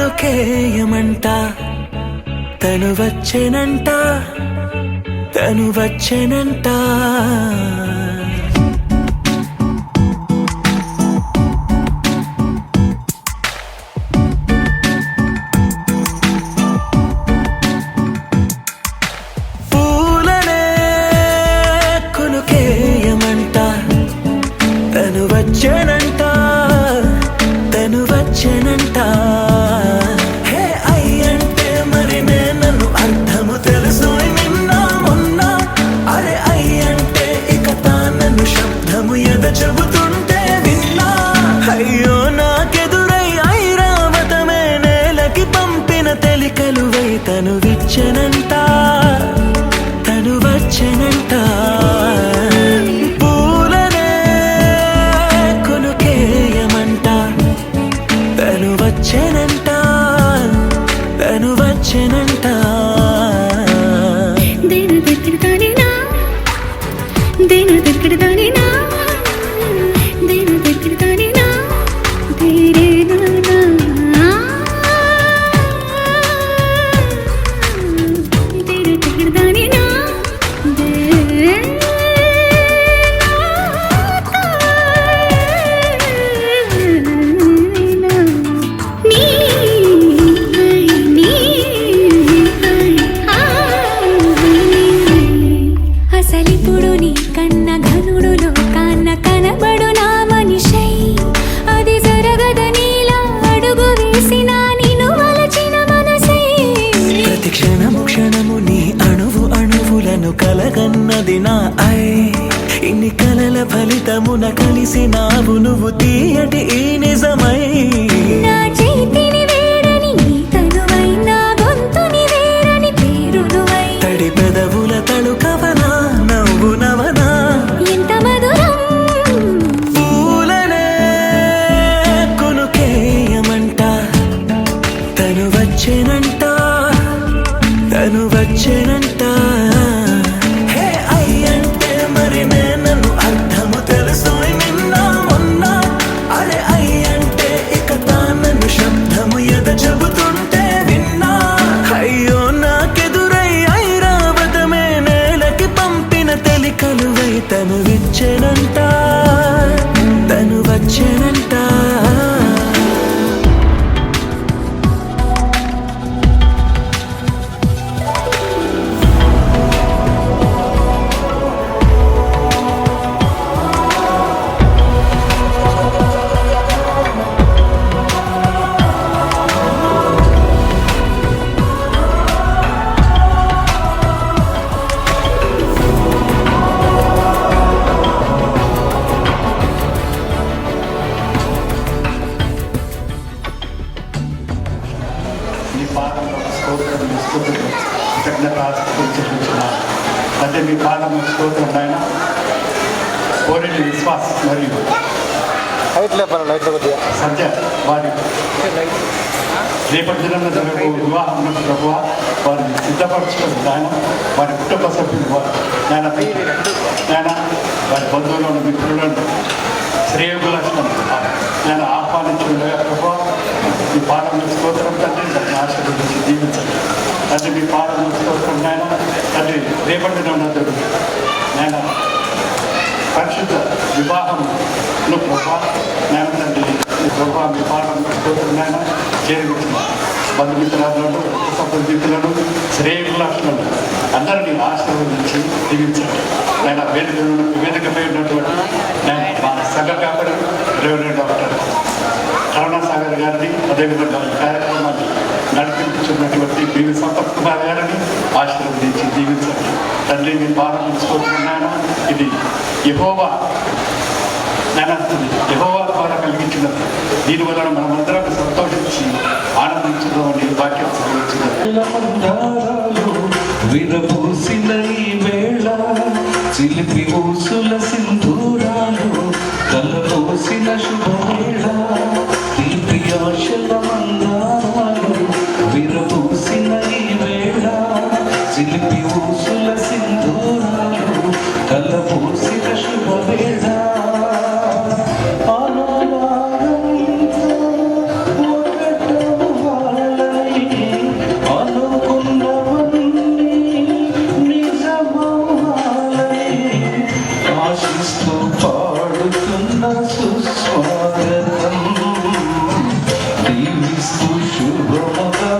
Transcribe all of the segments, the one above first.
కొనుకేయమంట తను వచ్చెనంట తను వచ్చెనంట పూలనే కొనుకేయమంట తను వచ్చెనంట తను వచ్చెనంట హే అయ్యంటే మరి నేను అర్థము తెలుసు నిన్న మొన్న అరే అయ్యంటే ఇక తానను శబ్దము ఎద చెబుతుంటే విన్నా అయ్యో నాకెదురై ఐరావతమే నేలకి పంపిన తెలికలువై తను విచ్చెనంట తను వచ్చెనంట వచ్చెనంట తను వచ్చెనంట దేన దగ్గరదానినా దేన దగ్గరదానినా దేన దగ్గరదానినా దేరేనా దేన దగ్గరదానినా అసలిప్పుడు నీ కన్న ఘనుడులో కన్న కనబడు నా మనిషై అది జరగదనిలా అడుగు వేసిన నిన్ను వలచిన మనసై ప్రతి క్షణము క్షణము నీ అణువు అణువులను కలగన్నది నా ఐ ఇన్ని కలల ఫలితమున కలిసినావు నువ్వు తీయటి ఈ నిజమై నా చేతిని వేడని నీ తనువై నా గొంతుని వేరని పేరు నువ్వై తడి పెదవుల తళుకవనా నవ్వు నవనా ఎంత మధురం పూలనే కొనుకేయమంట తను వచ్చెనంట తను వచ్చెనంట హే అయ్యంటే మరి నేను అర్థము తెలుసు నిన్న మొన్న అరే అయ్యంటే ఇక తానను శబ్దము ఎద చెబుతుంటే విన్నా అయ్యో నాకెదురై ఐరావతమే నేలకి పంపిన తెలికలువై తను విచ్చెనంట తను వచ్చెనంట మీ పాదంలో స్తోత్రం స్తుతులు కృతజ్ఞతాస్తుతులు చెల్లించున్నాను. అంటే మీ పాదంలో స్తోత్రం నాయన కోరిన విశ్వాస్ మరియు సత్య వారి రేపటి దినం జరగబో వివాహం ప్రభు వారిని సిద్ధపరచుకొని నాయన వారి కుటుంబ సభ్యులు నాయన వారి బంధువులను మిత్రులను శ్రేయోగులను నేను ఆహ్వానించుండగా ప్రభు మీ పాదంలో స్తోత్రం తండ్రి దాన్ని ఆశీర్వదించి దీవించండి తండ్రి మీ పాదంలో స్తోత్రం నాయన తండ్రి రేపటి దినం నాయన పరిశుద్ధ వివాహంలో ప్రభా నేను తండ్రి ప్రభా మీ పాదంలో స్తోత్రం నాయన చేరుకుంటున్న బంధుమిత్రులను సభ్యులను శ్రేయోగులను అందరినీ ఆశీర్వదించి దీవించండి నేను వేదికపై ఉన్నటువంటి నేను మా సంఘ కాపరి రెవెన్యూ డాక్టర్ కరుణాసాగర్ గారిని అదేవిధంగా ఈ కార్యక్రమాన్ని నడిపించున్నటువంటి బీవి సంపత్ కుమార్ గారిని ఆశీర్వదించి దీవించండి తండ్రి మీ ప్రారంభించుకుంటున్నాను ఇది యెహోవా యెహోవా ద్వారా కలిగించినది దీనివల్ల మనమందరం సంతోషించి ఆనందించుదామని వాక్యం విరబూసిన ఈ వేళ చిలిపి ఊసుల సింధూరాలు కలబోసిన శుభవేళ తీపి ఆశల మందారాలు విరబూసిన ఈ వేళ చిలిపి ఊసుల సింధూరాలు కలబోసిన శుభవేళ ఆనందంతో ఒకటవ్వాలి సుస్వాగతం దీవిస్తూ శుభముగా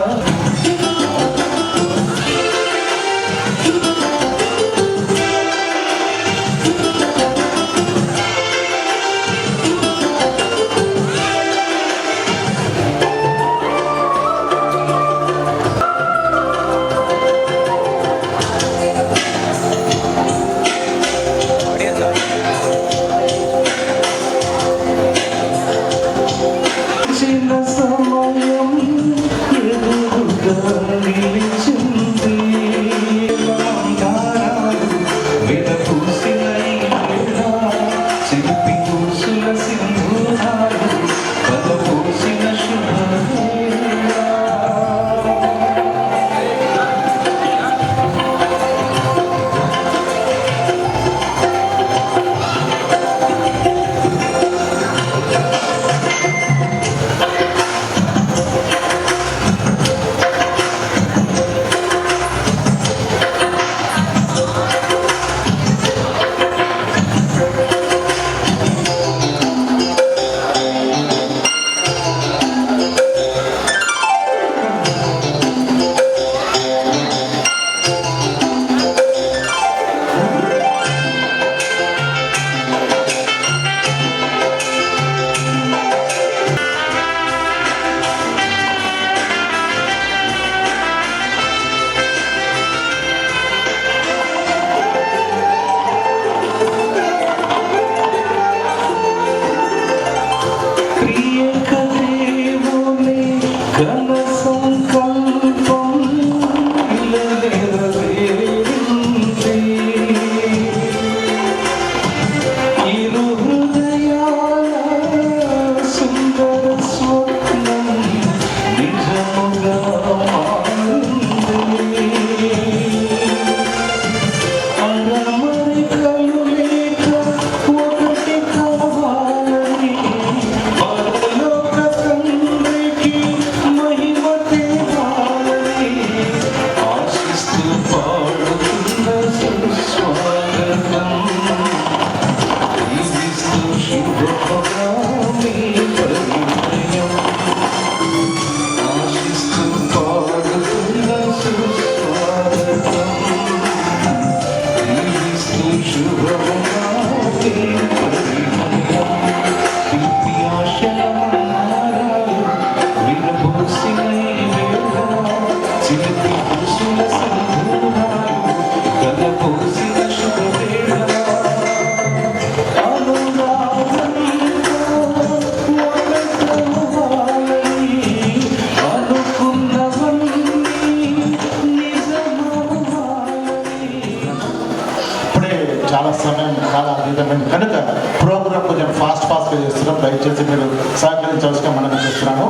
చాలా సమయం చాలా అద్భుతమైంది కనుక ప్రోగ్రామ్ కొంచెం ఫాస్ట్గా చేస్తున్నాం. దయచేసి మీరు సహకరించవలసిగా మనం చేస్తున్నాము.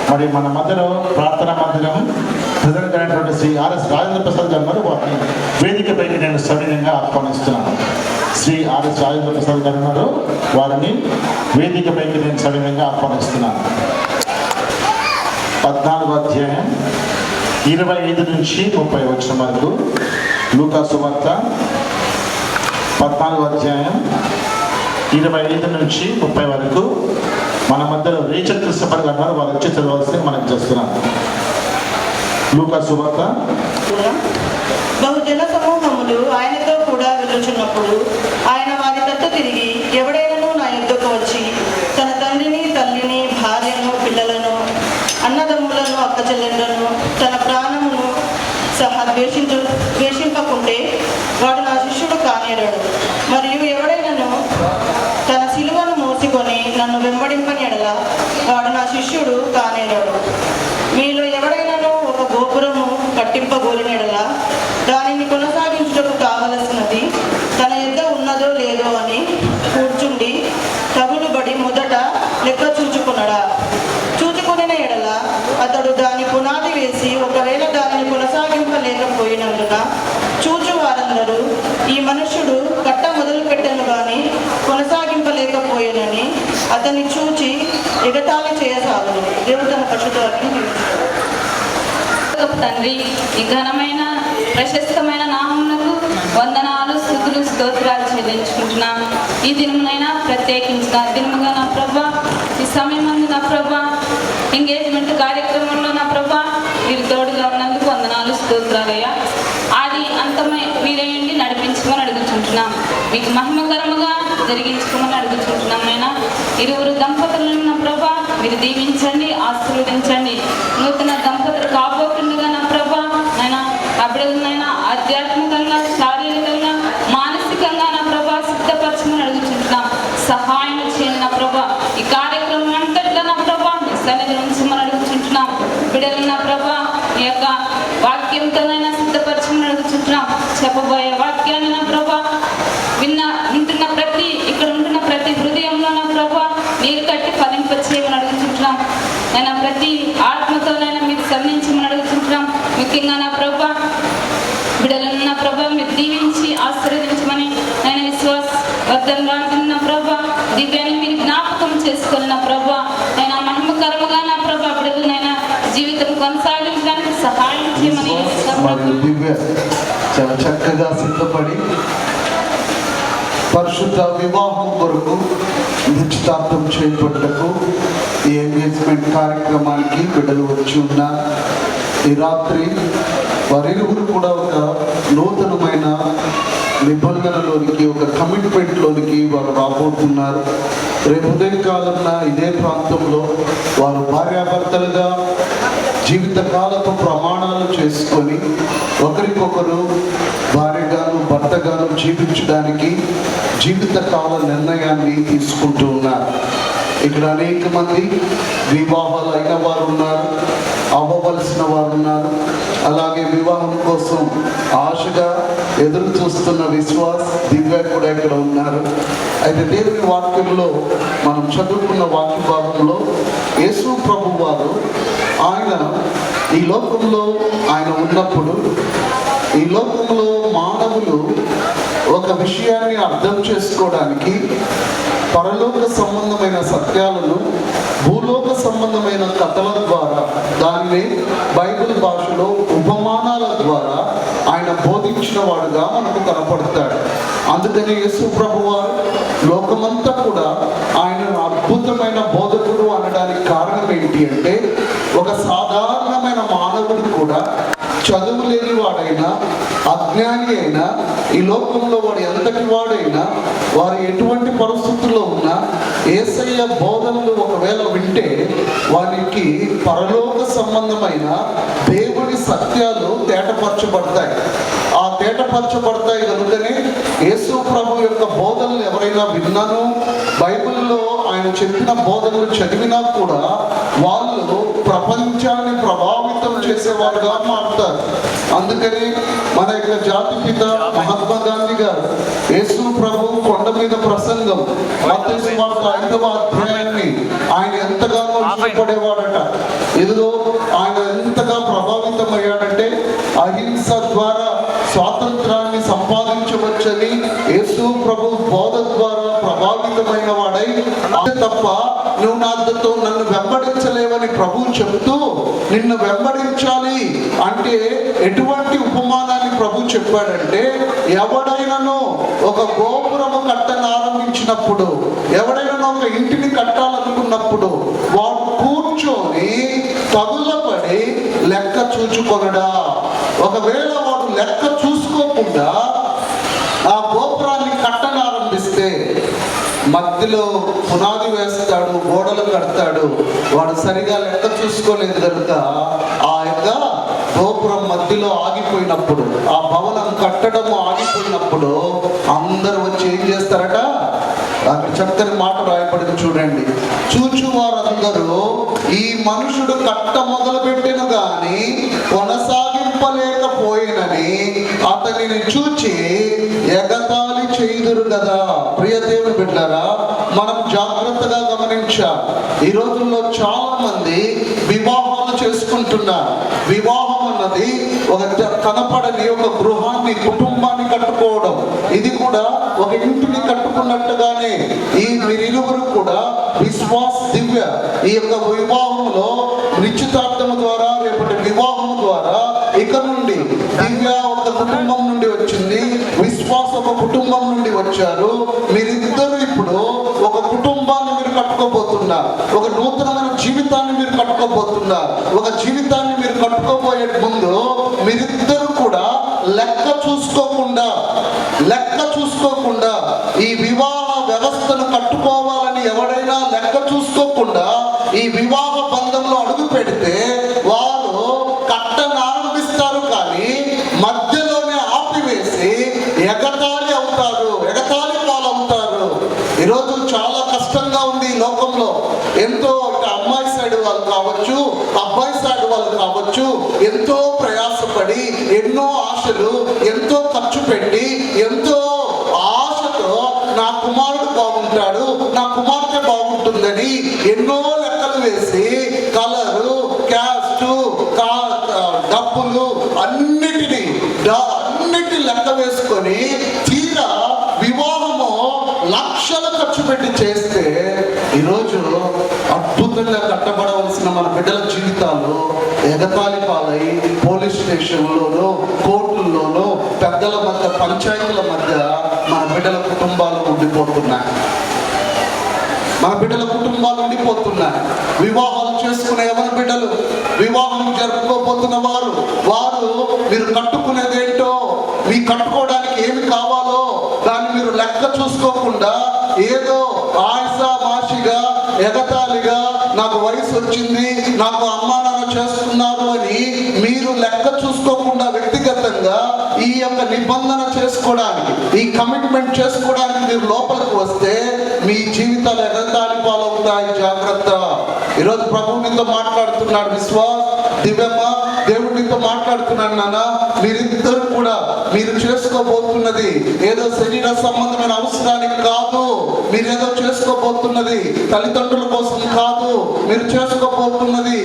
మరి మన మధ్యలో ప్రార్థనా మందిరం ప్రెసిడెంట్ అయినటువంటి శ్రీ ఆర్ఎస్ రాజేంద్ర ప్రసాద్ గారు వారిని వేదికపైకి నేను సవినయంగా ఆహ్వానిస్తున్నాను. శ్రీ ఆర్ఎస్ రాజేంద్ర ప్రసాద్ గారు ఉన్నారు, వారిని వేదికపైకి నేను సవినయంగా ఆహ్వానిస్తున్నాను. 14వ అధ్యాయం 25 నుంచి 30 వచనం వరకు లూకా సువార్త 14వ అధ్యాయం 25 నుంచి 30 వరకు మన మధ్యలో రేచల్ క్రిస్టఫర్ గారు ఉన్నారు, వారు వచ్చి చదవాల్సింది మనకు చేస్తున్నాం. లూకా సువార్త. బహుజన సమూహములు ఆయనతో కూడా వెళ్ళుచున్నప్పుడు ఆయన వారి తట్టు తిరిగి, ఎవడైనను నా యుద్ధకు వచ్చి తన తండ్రిని తల్లిని భార్యను పిల్లలను అన్నదమ్ములను అక్కచెల్లెండ్లను తన ప్రాణమును సహా ద్వేషింపకుంటే వాడు నా శిష్యుడు కానేరడు. మరియు ఎవడైనను తన సిలువను మోసుకొని నన్ను వెంబడింపని ఎడల వాడు నా శిష్యుడు కానేరడు. మీలో ఎవడైనను ఒక గోపురము కట్టింపగోరిన ఎడల దానిని కొనసాగించుటకు కావలసినది తన యొద్ద ఉన్నదో లేదో అని కూర్చుండి తగులుబడి మొదట లెక్క చూచుకునడా? చూచుకునిన ఎడల అతడు దాని పునాది వేసి ఒకవేళ దానిని కొనసాగింపలేకపోయినందున చూచు వారందరూ ఈ మనుష్యుడు కట్ట మొదలు పెట్టను గాని కొనసాగింపలేకపోయానని అతన్ని చూచి ఎగతాళి చేయసాగును. దేవుడు తన పరిశుద్ధాత్మను తండ్రి, ఈ ఘనమైన ప్రశస్తమైన నామమునకు వందనాలు స్తుతులు స్తోత్రాలు చెల్లించుకుంటున్నాం. ఈ దినమునైనా ప్రత్యేకించిన దినముగా నా ప్రభా, ఈ సమయం అందు నా ప్రభా, ఎంగేజ్మెంట్ కార్యక్రమంలో నా ప్రభా మీరు తోడుగా ఉన్నందుకు వందనాలు, స్తోత్రాలయ్యా. ఆది అంతమై మీరేయండి, నడిపించుకొని అడుగుతుంటున్నాం. మీకు మహిమకరముగా జరిగించుకోమని అడుగుతుంటున్నాం. అయినా ఇరువురు దంపతులను నా ప్రభా మీరు దీవించండి, ఆశీర్వదించండి. నూతన దంపతులు కాబోతుండగా నా ప్రభా నైనా అప్పుడైనా ఆధ్యాత్మికంగా, శారీరకంగా, మానసికంగా నా ప్రభా సిద్ధపరచమని అడుగుతుంటున్నాం. సహాయం చేయండి నా ప్రభా. ఈ కార్యక్రమం అంతట్లో నా ప్రభా మీ సన్నిధి ఉంచమని అడుగుతుంటున్నాం. బిడ్డలు నా ప్రభా ఈ యొక్క వాక్యంతోనైనా సిద్ధపరచమని అడుగుతుంటున్నాం. చెప్పబోయే వాక్యాన్ని నా ప్రభా వింటున్న ప్రతి ఇక్కడ ఉంటున్న ప్రతి హృదయంలో నా ప్రభా నీరు కట్టి ఫలింపచేయమని అడుగుతుంటున్నాం. నేను ప్రతి ఆత్మతోనైనా మీరు సంధించమని అడుగుతుంటున్నాం. ముఖ్యంగా నా ప్రభా బిడ్డలను నా ప్రభా మీరు దీవించి ఆశీర్వదించమని నేను వర్ధన్ నా ప్రభా దివ్యాన్ని మీరు జ్ఞాపకం చేసుకొని నా ప్రభా నేను మహిమకరముగా నా ప్రభా బిడ్డలనైనా జీవితం కొనసాగించడానికి సహాయం చేయమని దివ్య చాలా చక్కగా సిద్ధపడి పరిశుద్ధ వివాహం కొరకు నిశ్చితార్థం చేపట్టకు ఈ ఎంగేజ్మెంట్ కార్యక్రమానికి బిడ్డలు వచ్చి ఉన్నారు. ఈ రాత్రి వారిరువురు కూడా ఒక నూతనమైన నిబంధనలోనికి, ఒక కమిట్మెంట్లోనికి వారు రాబోతున్నారు. రేపు ఉదయకాలంలో ఇదే ప్రాంతంలో వారు భార్యాభర్తలుగా జీవితకాలపు ప్రమాణాలు చేసుకొని ఒకరికొకరు భార్యగాను భర్తగాను జీవించడానికి జీవితకాల నిర్ణయాన్ని తీసుకుంటూ ఉన్నారు. ఇక్కడ అనేక మంది వివాహాలు అయిన వారు ఉన్నారు, అవ్వవలసిన వారు ఉన్నారు. అలాగే వివాహం కోసం ఆశగా ఎదురు చూస్తున్న విశ్వాస్ దివ్య కూడా ఇక్కడ ఉన్నారు. అయితే దేవుని వాక్యంలో మనం చదువుకున్న వాక్య భాగంలో యేసు ప్రభు వారు ఆయన ఈ లోకంలో ఆయన ఉన్నప్పుడు ఈ లోకంలో మానవులు ఒక విషయాన్ని అర్థం చేసుకోవడానికి పరలోక సంబంధమైన సత్యాలను భూలోక సంబంధమైన కథల ద్వారా, దానిని బైబిల్ భాషలో ఉపమానాల ద్వారా ఆయన బోధించిన వాడుగా మనకు కనపడతాడు. అందుకని యేసు ప్రభు వారు లోకమంతా కూడా ఆయన అద్భుతమైన బోధకుడు అనడానికి కారణం ఏంటి అంటే, ఒక సాధారణమైన మానవుడు కూడా చదువు లేని వాడైనా అజ్ఞాని అయినా ఈ లోకంలో వాడు ఎంతటి వాడైనా వారు ఎటువంటి పరిస్థితుల్లో ఉన్నా యేసయ్య బోధనలు ఒకవేళ వింటే వారికి పరలోక సంబంధమైన దేవుని సత్యాలు తేటపరచబడతాయి. ఆ తేటపరచబడతాయి కనుకనే యేసు ప్రభు యొక్క బోధనలు ఎవరైనా విన్నాను, బైబిల్లో ఆయన చెప్పిన బోధనలు చదివినా కూడా వాళ్ళు ప్రపంచాన్ని ప్రభావితం చేసేవారుగా మారుతారు. అందుకని మన యొక్క జాతిపిత మహాత్మా గాంధీ గారు యేసు ప్రభు కొండ మీద ప్రసంగం మత్తయి సువార్త 5వ అధ్యాయాన్ని ఆయన ఎంతగానో ఇష్టపడేవాడట. ఇదిగో ఆయన ఎంతగా ప్రభావితం అయ్యాడంటే అహింస ద్వారా స్వాతంత్రాన్ని సంపాదించవచ్చని యేసు ప్రభు బోధ ద్వారా ప్రభావితమైన వాడై, తప్ప నువ్వు నాతో నన్ను వెంబడించలేవని ప్రభు చెబుతూ నిన్ను వెంబడించాలి అంటే ఎటువంటి ఉపమానాన్ని ప్రభు చెప్పాడంటే, ఎవడైనాను ఒక గోపురము కట్టను ఆరంభించినప్పుడు, ఎవడైనా ఒక ఇంటిని కట్టాలనుకున్నప్పుడు వాడు కూర్చొని తగులపడి లెక్క చూచుకొనడా. ఒకవేళ వాడు లెక్క చూసుకోకుండా ఆ గోపురాన్ని కట్టను ఆరంభిస్తే మధ్యలో పునాది వేస్తాడు, గోడలు కడతాడు, వాడు సరిగా లెక్క చూసుకోలేదు కనుక ఆ యొక్క గోపురం మధ్యలో ఆగిపోయినప్పుడు, ఆ భవనం కట్టడం ఆగిపోయినప్పుడు అందరూ వచ్చి ఏం చేస్తారట, అక్కడ చక్కని మాట రాయబడింది చూడండి. చూచువారందరూ ఈ మనుషుడు కట్ట మొదలుపెట్టిన గాని కొనసాగింపలేకపోయినని అతనిని చూచి ఎగతాళి చేయుదురు కదా. ప్రియ దేవుని బిడ్డలారా, మనం జాగ్రత్తగా గమనించాలి. ఈ రోజుల్లో చాలా మంది వివాహాలు చేసుకుంటున్నారు. వివాహం అన్నది ఒక కనపడని ఒక గృహాన్ని, కుటుంబాన్ని కట్టుకోవడం. ఇది కూడా ఒక ఇంటిని కట్టుకున్నట్టుగానే ఈ వీరిరువురు కూడా విశ్వాస్ దివ్య ఈ యొక్క వివాహంలో నిశ్చితార్థం ద్వారా, రేపటి వివాహం ద్వారా ఇక నుండి దివ్య ఒక కుటుంబం నుండి వచ్చింది, విశ్వాస ఒక కుటుంబం నుండి వచ్చారు. మీరిద్దరు కట్టుకోబోతున్నారు. ఒక నూతనమైన జీవితాన్ని మీరు కట్టుకోబోతున్నారు. ఒక జీవితాన్ని మీరు కట్టుకోబోయే ముందు మీరిద్దరు కూడా లెక్క చూసుకోకుండా ఈ వివాహ వ్యవస్థను కట్టుకోవాలని ఎవడైనా లెక్క చూసుకోకుండా ఈ వివాహ బంధంలో అడుగు పెడితే వారు కట్టను ఆరంభిస్తారు, కానీ మధ్యలోనే ఆపివేసి ఎగతాళి పాలవుతారు. ఈరోజు చాలా కష్టంగా ఉంది ఈ లోకంలో. ఎంతో అమ్మాయి సైడ్ వాళ్ళు కావచ్చు, అబ్బాయి సైడ్ వాళ్ళు కావచ్చు, ఎంతో ప్రయాసపడి ఎన్నో ఆశలు, ఎంతో ఖర్చు పెట్టి, ఎంతో ఆశతో నా కుమారుడు బాగుంటాడు, నా కుమార్తె బాగుంటుందని ఎన్నో లెక్కలు వేసి కలరు, క్యాస్టు, డబ్బులు అన్నిటి లెక్క వేసుకొని తీరా వివాహము లక్షలు ఖర్చు పెట్టి చేస్తే ఈరోజు అద్భుతంగా కట్టబడవలసిన మన బిడ్డల జీవితాలు ఎగతాళి పాలై పోలీస్ స్టేషన్లోనూ, కోర్టుల్లోనూ, పెద్దల మధ్య, పంచాయతీల మధ్య మన బిడ్డల కుటుంబాలు ఉండిపోతున్నాయి. వివాహాలు చేసుకునే ఎవరి బిడ్డలు, వివాహం జరుపుకోబోతున్న వారు మీరు కట్టుకునేదేంటో, మీ కట్టుకోవడానికి ఏమి కావాలో దాన్ని మీరు లెక్క చూసుకోకుండా ఏదో ఆశగా ఎగతాళిగా నాకు వయసు వచ్చింది, నాకు అమ్మా నాన్న చేస్తున్నారు అని మీరు లెక్క చూసుకోకుండా వ్యక్తిగతంగా ఈ యొక్క నిబంధన చేసుకోవడానికి, ఈ కమిట్మెంట్ చేసుకోవడానికి మీరు లోపలికి వస్తే మీ జీవితాలు ఎగతాళి పాలవుతాయి. జాగ్రత్త. ఈరోజు ప్రభువు నీతో మాట్లాడుతున్నాడు. విశ్వాస్, దివ్యమ్మ, దేవుడు నీతో మాట్లాడుతున్నాడు. నాన్న, మీరిద్దరు కూడా మీరు చేసుకోబోతున్నది ఏదో శరీర సంబంధమైన అవసరానికి కాదు. మీరేదో చేసుకోబోతున్నది తల్లిదండ్రుల కోసం కాదు. మీరు చేసుకోబోతున్నది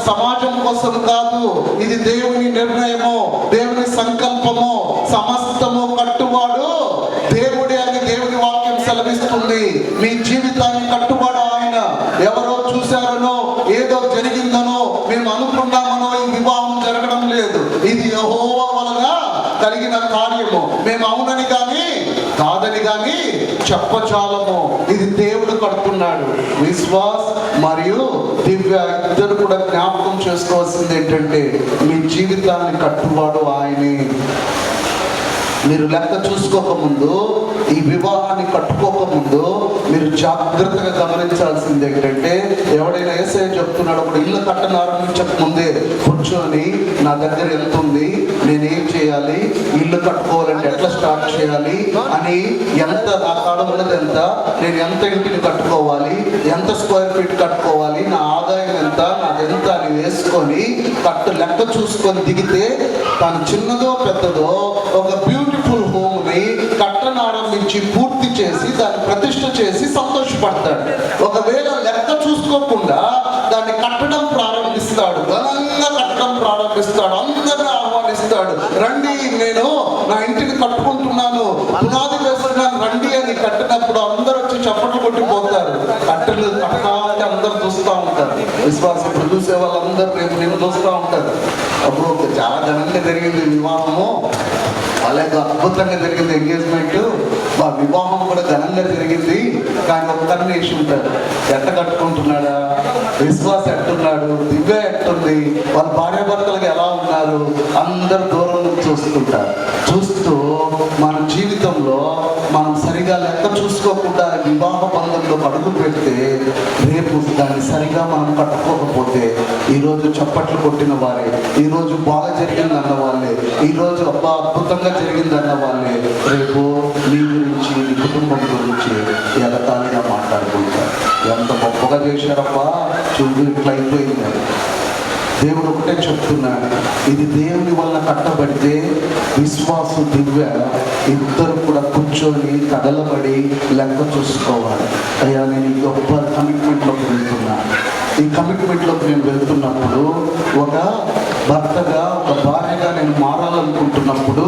సమాజం కోసం కాదు. ఇది దేవుని నిర్ణయము, దేవుని సంకల్పము. సమస్తము కట్టువాడు దేవుడే అని దేవుని వాక్యం సెలవిస్తుంది. మీ జీవితాన్ని కట్టువాడు ఆయన. ఎవరో చూశారనో, ఏదో జరిగిందనో, మేము అనుకున్నామనో ఈ వివాహం జరగడం లేదు. ఇది యెహోవా వలన కలిగిన కార్యము. మేము అవునని కానీ కాదని కానీ చెప్పచాలము. ఇది దేవుడు కడుతున్నాడు. విశ్వాస్ మరియు దివ్య ఇద్దరు కూడా జ్ఞాపకం చేసుకోవాల్సింది ఏంటంటే మీ జీవితాన్ని కట్టువాడు ఆయనే. మీరు లెక్క చూసుకోకముందు, ఈ వివాహాన్ని కట్టుకోకముందు మీరు జాగ్రత్తగా గమనించాల్సింది ఏంటంటే, ఎవడైనా యేసయ్య చెప్తున్నాడు, ఒక ఇల్లు కట్టనారంభించక ముందే కూర్చొని నా దగ్గర ఎంత ఉంది, నేనేం చేయాలి, ఇల్లు కట్టుకోవాలంటే ఎట్లా స్టార్ట్ చేయాలి అని, ఎంత నా కాడ ఉన్నది ఎంత, నేను ఎంత ఇంటిని కట్టుకోవాలి, ఎంత స్క్వేర్ ఫీట్ కట్టుకోవాలి, నా ఆదాయం ఎంత, నాదెంత అని వేసుకొని లెక్క చూసుకొని దిగితే తను చిన్నదో పెద్దదో ఒక బ్యూటిఫుల్ హోమ్ ని కట్టనారంభించి పూర్తి చేసి దాన్ని ప్రతిష్ఠ చేసి సంతోషపడతాడు. ఒకవేళ లెక్క చూసుకోకుండా దాన్ని కట్టడం ప్రారంభిస్తాడు, ఘనంగా కట్టడం ప్రారంభిస్తాడు, అందరినీ ఆహ్వానిస్తాడు. రండి, నేను నా ఇంటిని కట్టుకుంటున్నాను, పునాది వేస్తున్నాను రండి అని కట్టినప్పుడు అందరూ వచ్చి చప్పట్లు కొట్టిపోతారు. కట్టలు కట్టాలంటే అందరూ చూస్తూ ఉంటారు. విశ్వాసం చూసే వాళ్ళందరూ రేపు నేను చూస్తూ ఉంటారు. అప్పుడు చాలా ఘనంగా జరిగింది వివాహము, అలాగే అద్భుతంగా జరిగింది ఎంగేజ్మెంట్, మా వివాహం కూడా ఘనంగా జరిగింది. కానీ ఒక్కరిని వేసి ఉంటాడు, ఎట్ట కట్టుకుంటున్నాడా, విశ్వాస ఎట్టున్నాడు, దివ్య ఎట్టుంది, వాళ్ళ భార్యాభర్తలకు ఎలా ఉన్నారు, అందరు దూరం నుంచి చూస్తుంటారు. చూస్తూ మన జీవితంలో మనం సరిగా లెక్క చూసుకోకుండా వివాహ బంధంలో అడుగు పెడితే రేపు దాన్ని సరిగా మనం కట్టుకోకపోతే ఈరోజు చప్పట్లు కొట్టిన వారే, ఈరోజు బాగా జరిగిందన్న వాళ్ళే, ఈరోజు అబ్బా అద్భుతంగా జరిగిందన్న వాళ్ళే రేపు నీ గురించి, నీ కుటుంబం గురించి ఎగతాళిగా మాట్లాడుకుంటారు. ఎంత గొప్పగా చేశారబ్బా, చూడు ఇట్లా అయిపోయింది. దేవుడు ఒకటే చెప్తున్నాడు, ఇది దేవుని వల్ల కట్టబడితే విశ్వాసం దివ్య ఇద్దరు కూడా కూర్చొని కదలబడి లెక్క చూసుకోవాలి. అయ్యా నేను ఈ గొప్ప కమిట్మెంట్లోకి వెళ్తున్నాను. ఈ కమిట్మెంట్లోకి నేను వెళ్తున్నప్పుడు ఒక భర్తగా, ఒక భార్యగా నేను మారాలనుకుంటున్నప్పుడు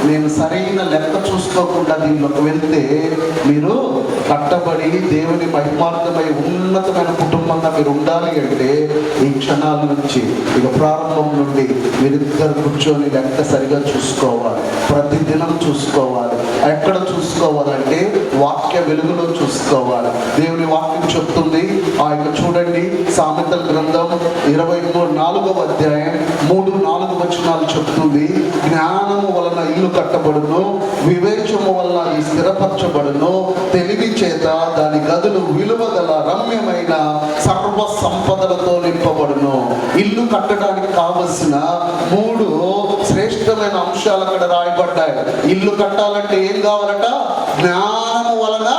నేను సరైన లెక్క చూసుకోకుండా దీనిలోకి వెళ్తే మీరు కట్టబడి దేవుని మహిమార్థమై ఉన్నతమైన కుటుంబంగా మీరు ఉండాలి అంటే ఈ క్షణాల నుంచి ఇక ప్రారంభం నుండి మీరిద్దరు కూర్చొని లెక్క సరిగా చూసుకోవాలి, ప్రతిదినం చూసుకోవాలి. ఎక్కడ చూసుకోవాలంటే వాక్య వెలుగులో చూసుకోవాలి. దేవుని వాక్యం చెప్తుంది, ఆయన చూడండి సామెతల గ్రంథం 24వ అధ్యాయం 3-4 వచనాలు చెప్తుంది, జ్ఞానము వలన ఇల్లు కట్టబడును, వివేచము వలన అది స్థిరపరచబడును, తెలివి చేత దాని గదులు విలువ గల రమ్యమైన సర్వ సంపదలతో నింపబడును. ఇల్లు కట్టడానికి కావలసిన 3 శ్రేష్టమైన అంశాలు అక్కడ రాయబడ్డాయి. ఇల్లు కట్టాలంటే ఏం కావాలట? జ్ఞానము వలన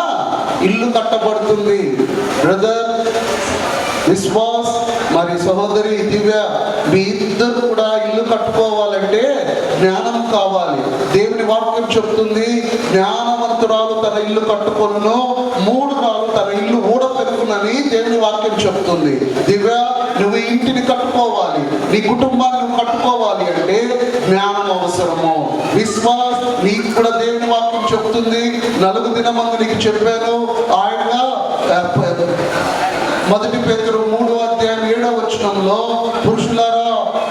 ఇల్లు కట్టబడుతుంది. బ్రదర్ విశ్వాస్ మరి సహోదరి దివ్య, మీ ఇద్దరు కూడా ఇల్లు కట్టుకోవాలంటే జ్ఞానం కావాలి. దేవుని వాక్యం చెప్తుంది, జ్ఞానవంతురాలు తన ఇల్లు కట్టుకొనును, 3 రాలు తన ఇల్లు ఊడపెట్టుకునని దేవుని వాక్యం చెప్తుంది. దివ్య, నువ్వు ఇంటిని కట్టుకోవాలి, నీ కుటుంబాన్ని నువ్వు కట్టుకోవాలి అంటే జ్ఞానం అవసరము. విశ్వాస్, నీకు కూడా దేవుని వాక్యం చెప్తుంది, 4 దినమందు నీకు చెప్పాను. ఆయన 1 పేతురు 3వ అధ్యాయం 7వ వచనంలో, పురుషులారా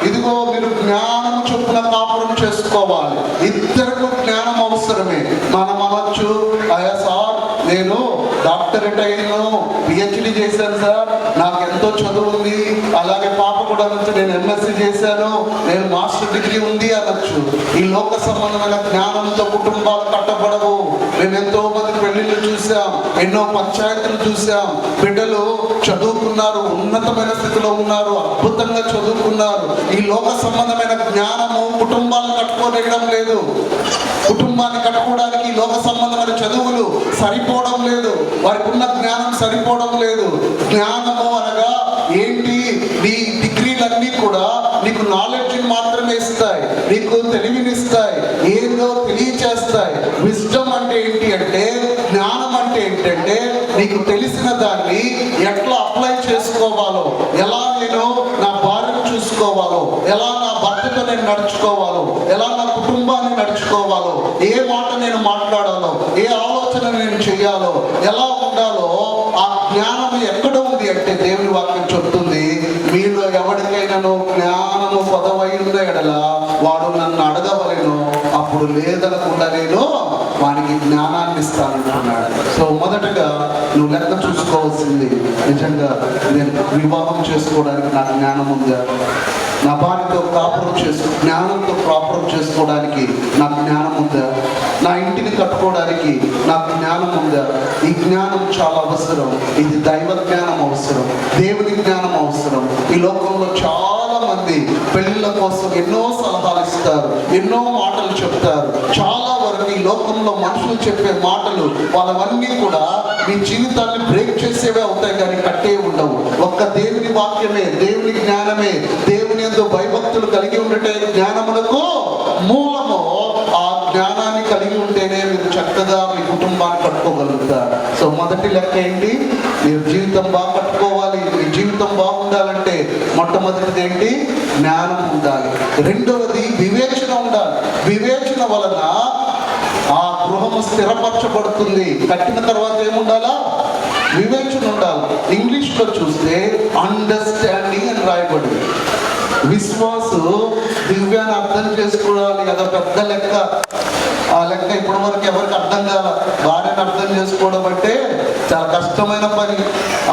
ఇదిగో మీరు జ్ఞానం చొప్పున కాపురం చేసుకోవాలి. ఇద్దరికి జ్ఞానం అవసరమే. మనం అనొచ్చు, అయ్యా సార్ నేను డాక్టరేట్ అయ్యాను, పిహెచ్డి చేశాను సార్, నాకు ఎంతో చదువు ఉంది, అలాగే పాప కూడా నుంచి నేను ఎంఎస్సీ చేశాను, నేను మాస్టర్ డిగ్రీ ఉంది అనొచ్చు. ఈ లోక సంబంధమైన జ్ఞానంతో కుటుంబాలు కట్టబడవు. మేము ఎంతో మంది పెళ్లిళ్ళు చూసాం, ఎన్నో పంచాయతీలు చూసాం, బిడ్డలు చదువుకున్నారు, ఉన్నతమైన స్థితిలో ఉన్నారు, అద్భుతంగా చదువుకున్నారు. ఈ లోక సంబంధమైన జ్ఞానము కుటుంబాలను కట్టుకోలేయడం లేదు. కుటుంబాన్ని కట్టుకోవడానికి ఈ లోక సంబంధమైన చదువులు సరిపోవడం లేదు, వారికి ఉన్న జ్ఞానం సరిపోవడం లేదు. జ్ఞానము అనగా ఏంటి? నీ డిగ్రీలన్నీ కూడా నీకు నాలెడ్జ్ని మాత్రమే ఇస్తాయి, నీకు తెలివినిస్తాయి, ఏదో తెలియచేస్తాయి. విజ్డమ్ అంటే ఏంటి అంటే, జ్ఞానం అంటే ఏంటంటే నీకు తెలిసిన దాన్ని ఎట్లా అప్లై చేసుకోవాలో, ఎలా నేను నా భార్యను చూసుకోవాలో, ఎలా నా భర్తతో నేను నడుచుకోవాలో, ఎలా నా కుటుంబాన్ని నడుచుకోవాలో, ఏ మాట నేను మాట్లాడాలో, ఏ ఆలోచన నేను చేయాలో, ఎలా ఉండాలో, ఆ జ్ఞానం ఎక్కడ ఉంది అంటే దేవుని వాక్యం చెప్తుంది, మీలో ఎవరికైనాను జ్ఞానము పదవై ఉన్న ఎడల వాడు నన్ను అడగవలెను, అప్పుడు లేదనకుండా నేను వానికి జ్ఞానాన్ని ఇస్తానంటున్నాడు. సో మొదటగా నువ్వు లెక్క చూసుకోవాల్సింది, నిజంగా నేను వివాహం చేసుకోవడానికి నాకు జ్ఞానం ఉందా, నా భార్యతో జ్ఞానంతో కాపురం చేసుకోవడానికి నాకు జ్ఞానం ఉందా, నా ఇంటిని కట్టుకోవడానికి నాకు జ్ఞానం ఉందా? ఈ జ్ఞానం చాలా అవసరం. ఇది దైవ జ్ఞానం అవసరం, దేవుని జ్ఞానం అవసరం. ఈ లోకంలో చాలా మంది పెళ్లిళ్ళ కోసం ఎన్నో సలహాలు ఇస్తారు, ఎన్నో మాటలు చెప్తారు. చాలా వరకు ఈ లోకంలో మనుషులు చెప్పే మాటలు వాళ్ళవన్నీ కూడా మీ జీవితాన్ని బ్రేక్ చేసేవే అవుతాయి, కానీ కట్టే ఉండవు. ఒక్క దేవుని వాక్యమే, దేవుని జ్ఞానమే, దేవుని యందు భయభక్తులు కలిగి ఉండటే జ్ఞానములకు మూలము. ఆ జ్ఞానాన్ని కలిగి ఉంటేనే మీరు చక్కగా మీ కుటుంబాన్ని కట్టుకోగలుగుతారు. సో మొదటి లెక్క ఏంటి? మీరు జీవితం బాగా కట్టుకోవాలి, మీ జీవితం బాగుండాలంటే మొట్టమొదటిది ఏంటి? జ్ఞానం ఉండాలి. రెండవది వివేచన ఉండాలి. వివేచన వలన ఆ గృహము స్థిరపరచబడుతుంది. కట్టిన తర్వాత ఏముండాలా? వివేచన ఉండాలి. ఇంగ్లీష్లో చూస్తే అండర్స్టాండింగ్ అని రాయబడింది. విశ్వాసు దివ్యాన్ని అర్థం చేసుకోవాలి కదా, పెద్ద లెక్క. ఆ లెక్క ఇప్పటి వరకు ఎవరికి అర్థం కాల. భార్యను అర్థం చేసుకోవడం అంటే చాలా కష్టమైన పని.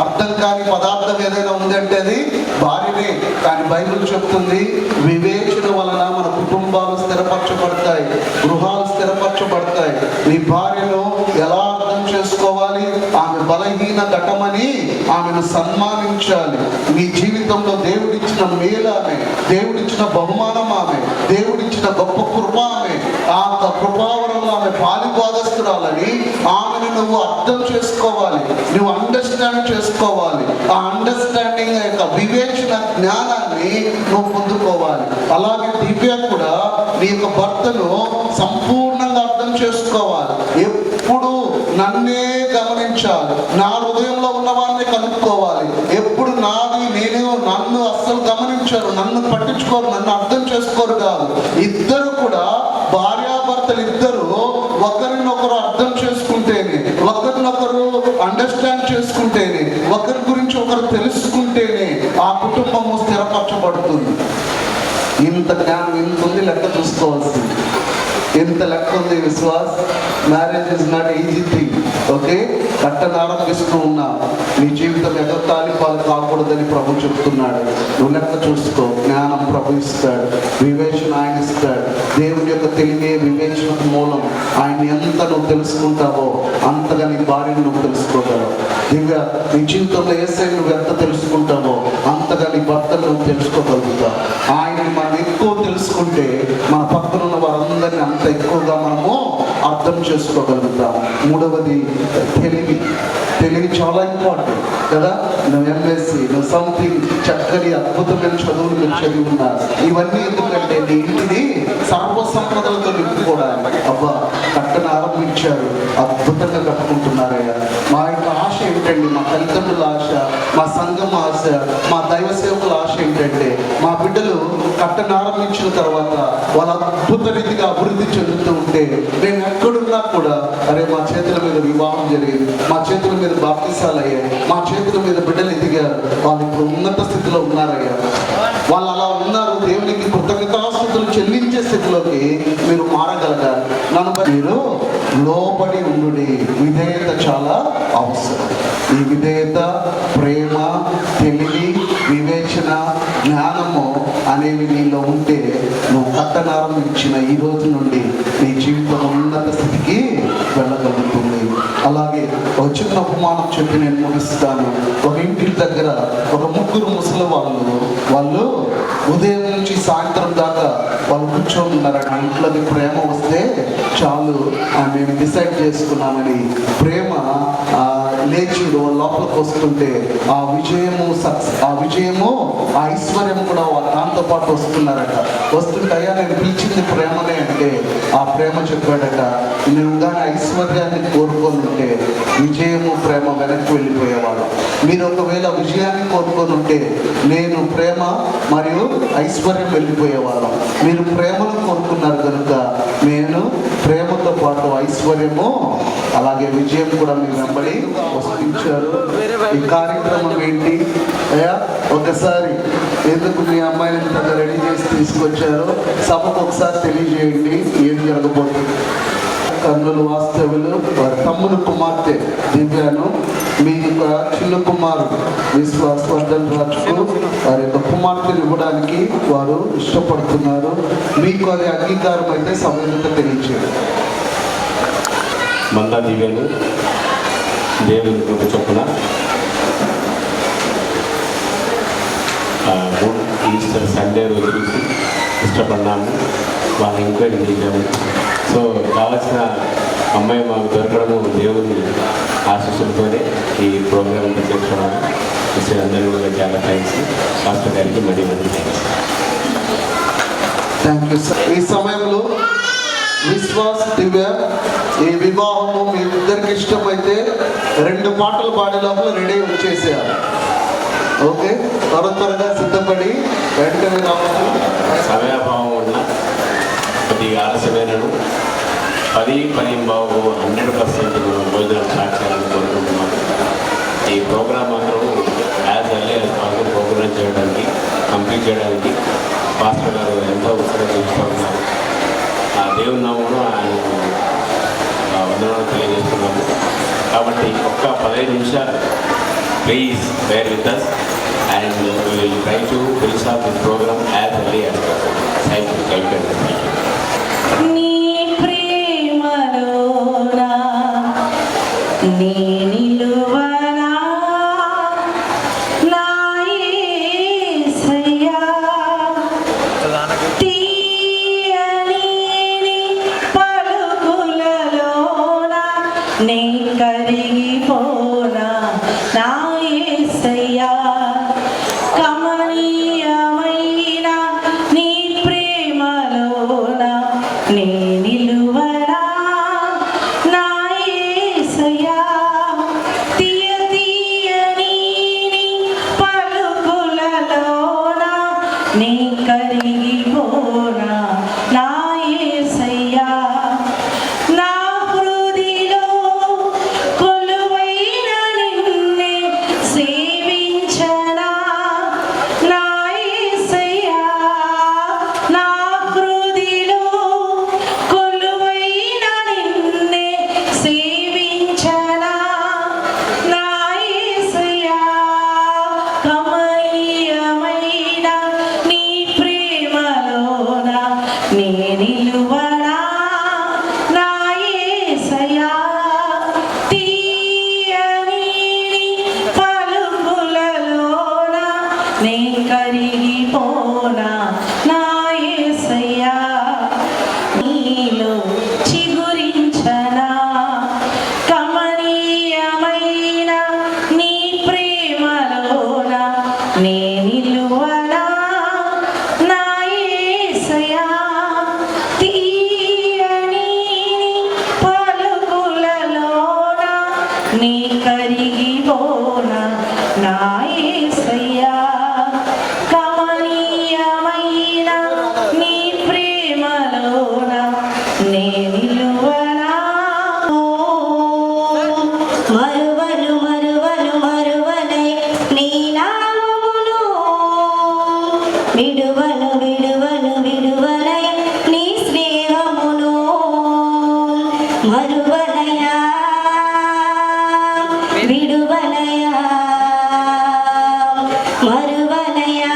అర్థం కాని పదార్థం ఏదైనా ఉందంటే అది భార్యనే. కానీ బైబిల్ చెప్తుంది, వివేచన వలన మన కుటుంబాలు స్థిరపరచబడతాయి, గృహాలు స్థిరపరచబడతాయి. నీ భార్యను ఎలా అర్థం చేసుకోవాలి? ఆమె బలహీన ఘటమని ఆమెను సన్మానించాలి. మీ జీవితంలో దేవుడిచ్చిన మేలు ఆమె, దేవుడిచ్చిన బహుమానం ఆమె, దేవుడిచ్చిన గొప్ప కృప ఆమె. ఆ కృపావరంలో ఆమె పాలిభాగస్తురాలని ఆమెను నువ్వు అర్థం చేసుకోవాలి, నువ్వు అండర్స్టాండ్ చేసుకోవాలి. ఆ అండర్స్టాండింగ్ యొక్క వివేచన జ్ఞానాన్ని నువ్వు పొందుకోవాలి. అలాగే దివ్య కూడా నీ యొక్క భర్తను సంపూర్ణంగా అర్థం చేసుకోవాలి. ఎప్పుడు నన్నే గమనించాలి, నా హృదయంలో ఉన్నవాడిని కనుక్కోవాలి. ఎప్పుడు నాది నేను, నన్ను అస్సలు గమనించరు, నన్ను పట్టించుకోరు, నన్ను అర్థం చేసుకోరు కాదు. ఇద్దరు కూడా భార్యాభర్తలు ఇద్దరు ఒకరినొకరు అర్థం చేసుకుంటేనే, ఒకరినొకరు ఒకరినొకరు తెలుసుకుంటేనే ఆ కుటుంబము స్థిరపరచబడుతుంది. ఇంత జ్ఞానం ఇంత ఉంది, లెక్క చూసుకోవాల్సింది ఎంత లెక్క ఉంది. Vishwas, marriage is not easy thing. Okay, కట్టను ఆరంభిస్తూ ఉన్నా నీ జీవితం ఎగతాళి పాలు కాకూడదని ప్రభు చెప్తున్నాడు. నువ్వు లెక్క చూసుకో, జ్ఞానం ప్రభు ఇస్తాడు, వివేచన ఆయన ఇస్తాడు. దేవుని యొక్క తెలివే వివేచనకు మూలం. ఆయన ఎంత నువ్వు తెలుసుకుంటావో అంతగా నీ భార్యను నువ్వు తెలుసుకోగలవు. దివ్య, నీ జీవితంలో ఏసై నువ్వు ఎంత తెలుసుకుంటావో అంతగా నీ భర్తను నువ్వు తెలుసుకోగలుగుతావు. ఆయన్ని మనం ఎక్కువ తెలుసుకుంటే మన పక్కన ఉన్న వారందరినీ అంత ఎక్కువగా మనము అర్థం చేసుకోగలుగుతాం. మూడవది తెలివి చాలా ఇంపార్టెంట్ కదా. నువ్వు ఎంఎస్సి, నువ్వు సంథింగ్ చక్కని అద్భుతమైన చదువులు మీరు చదివి ఉన్నారు. ఇవన్నీ ఎందుకంటే నీ ఇంటిని సర్వసంపదలతో నింపుకోవడానికి. అబ్బా, కట్టను ఆరంభించారు, అద్భుతంగా కట్టుకుంటున్నారయ్యా. మా యొక్క ఆశ ఏంటండి, మా తల్లిదండ్రుల ఆశ, మా సంఘం ఆశ, మా దైవ సేవకుల ఆశ ఏంటంటే మా బిడ్డలు కట్టను ఆరంభించిన తర్వాత వాళ్ళ అద్భుత రీతిగా అభివృద్ధి చెందుతూ ఉంటే నేను ఎక్కడున్నా కూడా అరే మా చేతుల మీద వివాహం జరిగింది, మా చేతుల మీద బాప్తిసాలు అయ్యాయి, మా చేతుల మీద బిడ్డలు ఎదిగారు, వాళ్ళు ఇప్పుడు ఉన్నత స్థితిలో ఉన్నారయ్యా. వాళ్ళు అలా ఉన్నారు. దేవునికి కృతజ్ఞతాస్తుతులు చెల్లించే స్థితిలోకి మీరు మారగలగాలి. నన్ను మీరు లోబడి ఉండు. విధేయత చాలా అవసరం. ఈ విధేయత, ప్రేమ, తెలివి, వివేచన, జ్ఞానము అనేవి నీలో ఉంటే నువ్వు కట్టనారంభించిన ఈ రోజు నుండి నీ జీవితం ఉన్నత స్థితికి వెళ్ళగలుగుతుంది. అలాగే ఒక చిన్న ఉపమానం చెప్పి నేను ముగిస్తాను. ఒక ఇంటి దగ్గర ఒక ముగ్గురు ముసలి వాళ్ళు ఉదయం నుంచి సాయంత్రం దాకా వాళ్ళు కూర్చొని ఉన్నారు. ఆ ఇంట్లోకి ప్రేమ వస్తే చాలు, మేము డిసైడ్ చేసుకున్నామని ప్రేమ లేచి లోపలికి వస్తుంటే ఆ విజయము ఆ ఐశ్వర్యం కూడా దాంతో పాటు వస్తున్నారట. వస్తుంటే అయ్యా నేను పిలిచింది ప్రేమనే అంటే ఆ ప్రేమ చెప్పాడట, నువ్వు కానీ ఐశ్వర్యాన్ని కోరుకొని ఉంటే విజయము ప్రేమ వెనక్కి వెళ్ళిపోయేవాడు. మీరు ఒకవేళ విజయాన్ని కోరుకొని ఉంటే నేను ప్రేమ మరియు ఐశ్వర్యం వెళ్ళిపోయేవాళ్ళం. మీరు ప్రేమను కోరుకున్నారు కనుక నేను ప్రేమతో పాటు ఐశ్వర్యము అలాగే విజయం కూడా మీ వెంబడి వస్తుంచారు. ఈ కార్యక్రమం ఏంటి అయ్యా, ఒకసారి ఎందుకు మీ అమ్మాయిని ఇంత రెడీ చేసి తీసుకొచ్చారో సభకు ఒకసారి తెలియజేయండి ఏం జరగబోతుంది. కర్నూలు వాస్తవ్యులు వారి తమ్ముడు కుమార్తె దివ్యాను మీ యొక్క చిన్న కుమారుడు విశ్వాసవర్ధన్ రాజుకు వారి యొక్క కుమార్తెను ఇవ్వడానికి వారు ఇష్టపడుతున్నారు. మీకు అది అంగీకారం అయితే సమయంతో తెలియజేయండి. మందా దివ్యను దేవుని కృప చొప్పున ఈస్టర్ సండే రోజు చూసి ఇష్టపడినాము. వాళ్ళ ఎంక్వైరీ చేశాము. సో కావాల్సిన అమ్మాయి మాకు దొరకడము దేవుని ఆశీస్సులతోనే ఈ ప్రోగ్రామ్ చేసుకున్నాము. ఇచ్చిన అందరూ కూడా చాలా థ్యాంక్స్. పాస్టర్ గారికి మరీ థ్యాంక్స్. Thank you sir. ఈ సమయంలో విశ్వాస్ దివ్య ఈ వివాహము మీ ఇద్దరికి ఇష్టమైతే 2 పాటలు పాడే లోపల రెడీ వచ్చేసేయాలి. ఓకే, త్వరగా సిద్ధపడి వెంటనే రావాలి. సమయాభావం ఉన్న కొద్దిగా ఆలస్యమైనను 10-15 100% భోజనం స్టార్ట్ చేయాలని కోరుకుంటున్నాను. ఈ ప్రోగ్రామ్ మాత్రం as early as possible program చేయడానికి కంప్లీట్ చేయడానికి పాస్టర్ గారు ఎంతో ఉత్సాహం చూస్తున్నారు. ఆ దేవుని నామమును ఆయనకు వందనాలు తెలియజేస్తున్నాము. కాబట్టి ఒక్క 15 నిమిషాలు please bear with us and we will try to finish up this program as early as possible. Thank you. నీ ప్రేమలోనా నీ నిలువనా నా యేసయ్యా, తీయని పలుకులలోనా నే కరిగిపోనా నా యేసయ్యా, కమనీయమైన నీ ప్రేమలోనా నే నిలువనా నా యేసయ్యా, తీయని పలుకులలోనా నే కరిగిపోనా నా యేసయ్యా, నా హృదిలో కొలువైన నిన్నే సేవించ నే కరిగిపోనా నా యేసయ్యా నీలో చిగురించనా కమనీయమైన నీ ప్రేమలోన నే నిలువనా నా యేసయ్యా తీయని పలుకులలోన నీ కరిగిపోనా నా యేసయ్యా కమనీయమైన నీ ప్రేమలోన నే నిలువనా మరువను మరువను మరువనై నీ నామమును విడువను విడువను విడువనై నీ స్నేహమును మరువనయా విడువనయా మరువనయా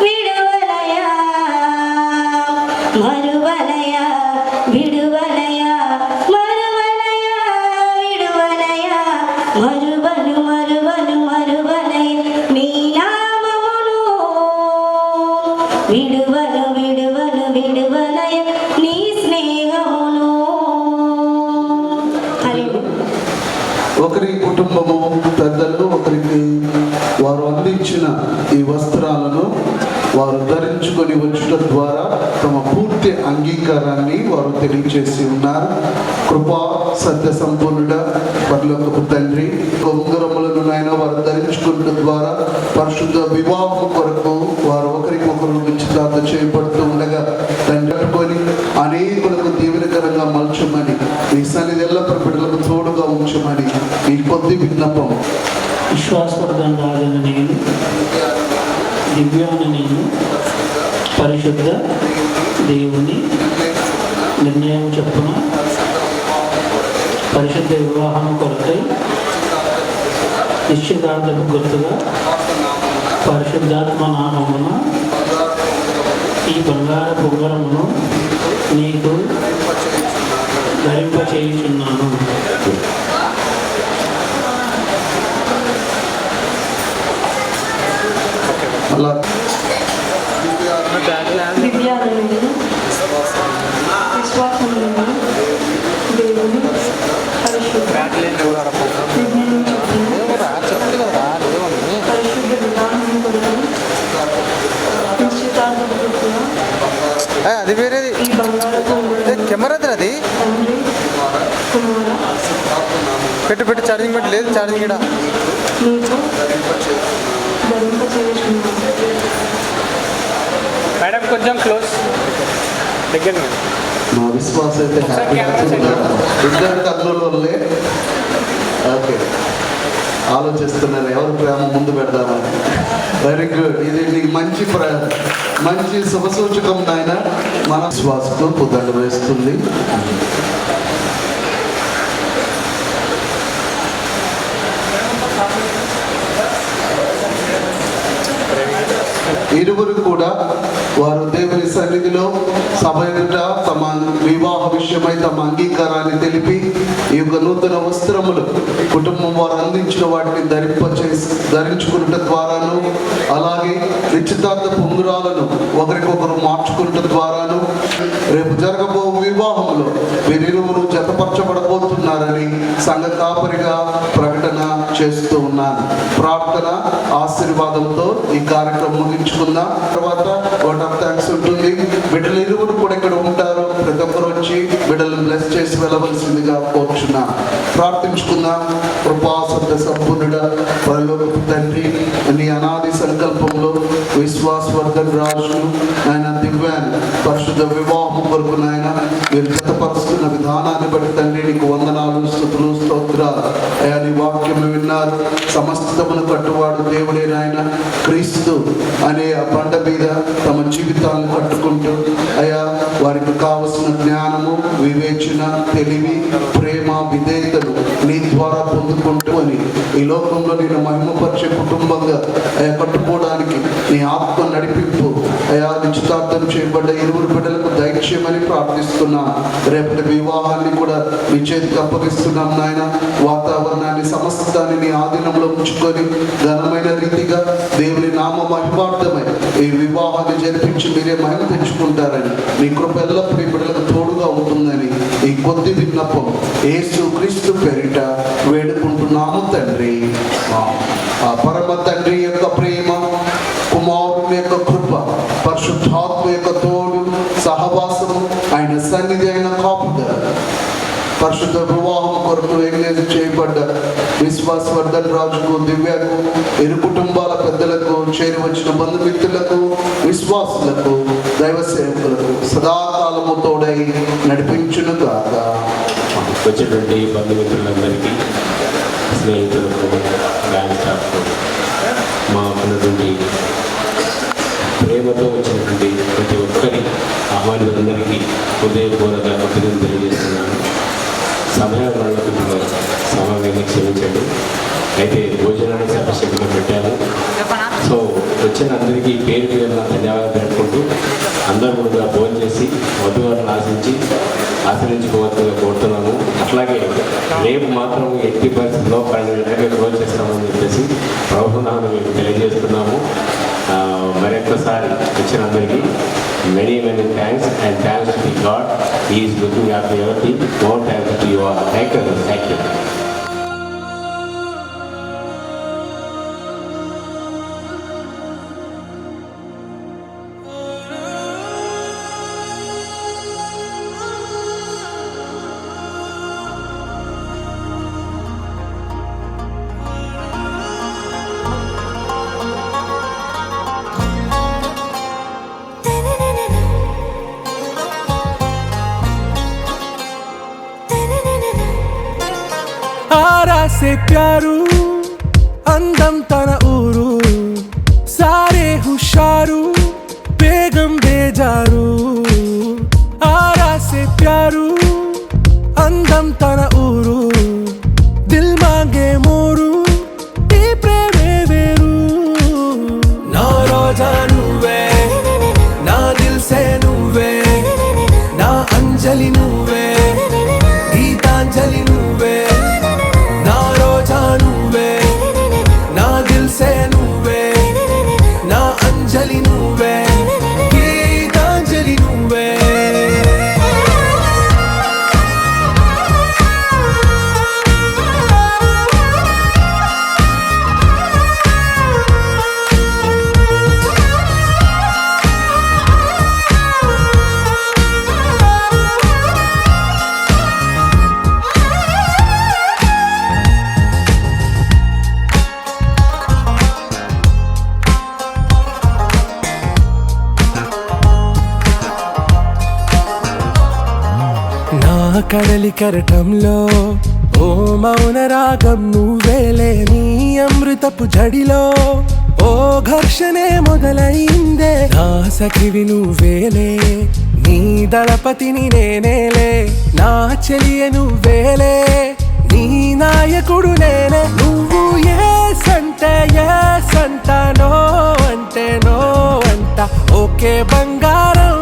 విడువనయా మరువనయా విడువనయా మరువనయా విడువనయా మరువను మరువను మరువనై నీ నామమును విడువను విడువను విడువనై నీ స్నేహమును. హల్లెలూయా. ఒకరి కుటుంబము పెద్దలు ఒకరికి వారు అందించిన ఈ వస్త్రాలను వారు ధరించుకొని వచ్చుట ద్వారా తమ పూర్తి అంగీకారాన్ని వారు తెలియజేసి ఉన్నారు. కృపా సత్య సంపూర్ణుడ పరలోకపు తండ్రి, ఉంగరములను నాయన వారు ధరించుకున్న ద్వారా పరిశుద్ధ వివాహం కొరకు వారు ఒకరికొకరు నిశ్చితార్థ చేయబడుతూ ఉండగా తండ్రి అనేకులకు దీవెనకరంగా మలచమని ఈ సన్నిధి ఎల్లప్పుడూ బిడ్డలకు తోడుగా ఉంచమని ఈ కొద్ది విన్నపం. విశ్వాసవర్ధన రాజని నేను, దివ్యాన్ని నేను పరిశుద్ధ దేవుని నిర్ణయం చొప్పున పరిశుద్ధ వివాహం కొరకై నిశ్చితార్థపు గుర్తుగా పరిశుద్ధాత్మ నామమున ఈ బంగారు పొంగరమును నీకు ధరింపచేయుచున్నాను. అలా దివ్యానందుని విశ్వాసములను దేవుని పరిశుద్ధ నిర్ణయం చొప్పున పరిశుద్ధ విధానం కొరకు నిశ్చితార్థపు గుర్తుగా అది వేరేది ఈ బంగారపు కెమెరా అది తండ్రి కుమార పెట్టు ఛార్జింగ్ పెట్టి లేదు ఛార్జింగ్ కూడా నీకు ధరింపచేయుచున్నాను. మేడం కొంచెం క్లోజ్ దగ్గర మా విశ్వాసం అయితే ఇద్దరు కన్నులే ఓకే ఆలోచిస్తున్నాను ఎవరు ప్రేమ ముందు పెడదామని. వెరీ గుడ్, ఇది నీకు మంచి శుభసూచకం నాయన. మన విశ్వాసతో పుదండ వేస్తుంది. ఇరువురు కూడా వారు దేవుని సన్నిధిలో సభ ఎదుట తమ వివాహ విషయమై తమ అంగీకారాన్ని తెలిపి ఈ యొక్క నూతన వస్త్రములు కుటుంబం వారు అందించిన వాటిని ధరించుకున్న ద్వారాను, అలాగే నిశ్చితార్థ పొంగురాలను ఒకరికొకరు మార్చుకున్న ద్వారాను రేపు జరగబో వివాహంలో వీరిరువురు జతపరచబడబోతున్నారని సంఘ కాపరిగా ప్రకటన చేస్తూ ఉన్నాను. ప్రార్థన ఆశీర్వాదంతో ఈ కార్యక్రమం ముగించుకుందాం. తర్వాత వాట్ ఆఫ్ థ్యాంక్స్ ఉంటుంది. బిడ్డలు ఇరువురు కూడా ఇక్కడ ఉంటారు. ప్రతి ఒక్కరు వచ్చి బిడ్డలను బ్లెస్ చేసి వెళ్ళవలసిందిగా కోరుచున్నాం. ప్రార్థించుకుందాం. కృపా సత్య సంపూర్ణుడ పరలోకపు తండ్రి, నీ అనాది సంకల్పంలో విశ్వాసవర్ధన్ రాజు ఆయన దివ్యాన్ని పరిశుద్ధ వివాహం కొరకు నాయన మీరు జతపరుస్తున్న విధానాన్ని బట్టి తండ్రి నీకు వందనాలు, స్తుతులు, స్తోత్రాలు. అయ్యా నీ వాక్యం విన్నారు. సమస్తమును కట్టువాడు దేవుడే నాయన. క్రీస్తు అనే ఆ బండ మీద తమ జీవితాలను కట్టుకుంటూ అయ్యా వారికి కావలసిన జ్ఞానము, వివేచన, తెలివి, ప్రేమ, విధేయతలు నీ ద్వారా పొందుకుంటూ అని ఈ లోకంలో నేను మహిమపరిచే కుటుంబంగా కట్టుకోవడానికి నీ ఆత్మ నడిపింపు అయా నిశ్చితార్థం చేయబడ్డ ఇరువురు బిడ్డలకు దయచేయమని ప్రార్థిస్తున్నాం. రేపటి వివాహాన్ని కూడా మీ చేతికి అప్పగిస్తున్నాం నాయన. వాతావరణాన్ని సమస్తాన్ని నీ ఆధీనంలో ఉంచుకొని ఘనమైన రీతిగా దేవుని నామ మహిమార్థమై ఈ వివాహాన్ని జరిపించి మీరే మహిమ తెచ్చుకుంటారని, మీ కృప ఎల్లప్పుడూ ఈ బిడ్డలకు తోడుగా ఉంటుందని ఈ కొద్ది విన్నపం యేసు క్రీస్తు పేరిట వేడుకుంటున్నాము తండ్రి. ఆ పరమ తండ్రి యొక్క ప్రేమ, కుమారుని యొక్క కృప, పరిశుద్ధాత్మ యొక్క తోడు సహవాసము, ఆయన సన్నిధి, అయిన కాపుదల, పరిశుద్ధ వివాహం కొరకు ఎంగేజ్ చేయబడ్డ విశ్వాసవర్ధన్ రాజుకు, దివ్యకు, ఇరు కుటుంబాల పెద్దలకు, చేరి వచ్చిన బంధుమిత్రులకు, విశ్వాసులకు, దైవ సేవకులకు సదాకాలము తోడై నడిపించును గాక. వచ్చినటువంటి బంధుమిత్రులందరికీ, స్నేహితులకు, బ్యాంక్ స్టాఫ్కు, మా ఉన్నటువంటి ప్రేమతో వచ్చినటువంటి ప్రతి ఒక్కరి ఆహ్వానితులందరికీ హృదయపూర్వక కృతజ్ఞతలు తెలియజేస్తున్నాను. సమయం వాళ్ళకు సమయాన్ని క్షమించండి. అయితే భోజనాన్ని సఫిషియెంట్గా పెట్టాము. సో వచ్చిన అందరికీ పేరు పేరున ధన్యవాదాలు పెట్టుకుంటూ అందరూ కూడా భోజనం చేసి వధువులను ఆశ్రయించుకోవద్దుగా కోరుతున్నాము. అట్లాగే రేపు మాత్రం ఎట్టి పరిస్థితుల్లో 12 గంటలకే క్లోజ్ చేస్తామని చెప్పేసి ప్రభుత్వాన్ని మేము తెలియజేస్తున్నాము. మరొకసారి వచ్చిన అందరికీ many thanks, and thanks to God. He is looking after everything. More thanks to you all. Thank you. से प्यारू अंदम तन ऊरू सारे हुशारू बेगम बेजारू आरा से प्यारू अंदम तन ऊरू दिल मांगे मोरू ती प्रेमे वेरू ना रोजा नुवे ना दिल से नुवे ना अंजलि नुवे गीतांजलि नुवे ना दिल से नुवे ना अंजलि नुवे गीतांजलि नुवे కడలి కరటంలో ఓ మౌన రాగం నువ్వేలే నీ అమృతపు జడిలో ఓ ఘర్షణే మొదలైందే నా సఖివి నువ్వేలే నీ దళపతిని నేనేలే నా చెలియ నువ్వేలే నీ నాయకుడు నేనే నువ్వు ఏ సంట నో అంటే నో అంట ఓకే బంగారం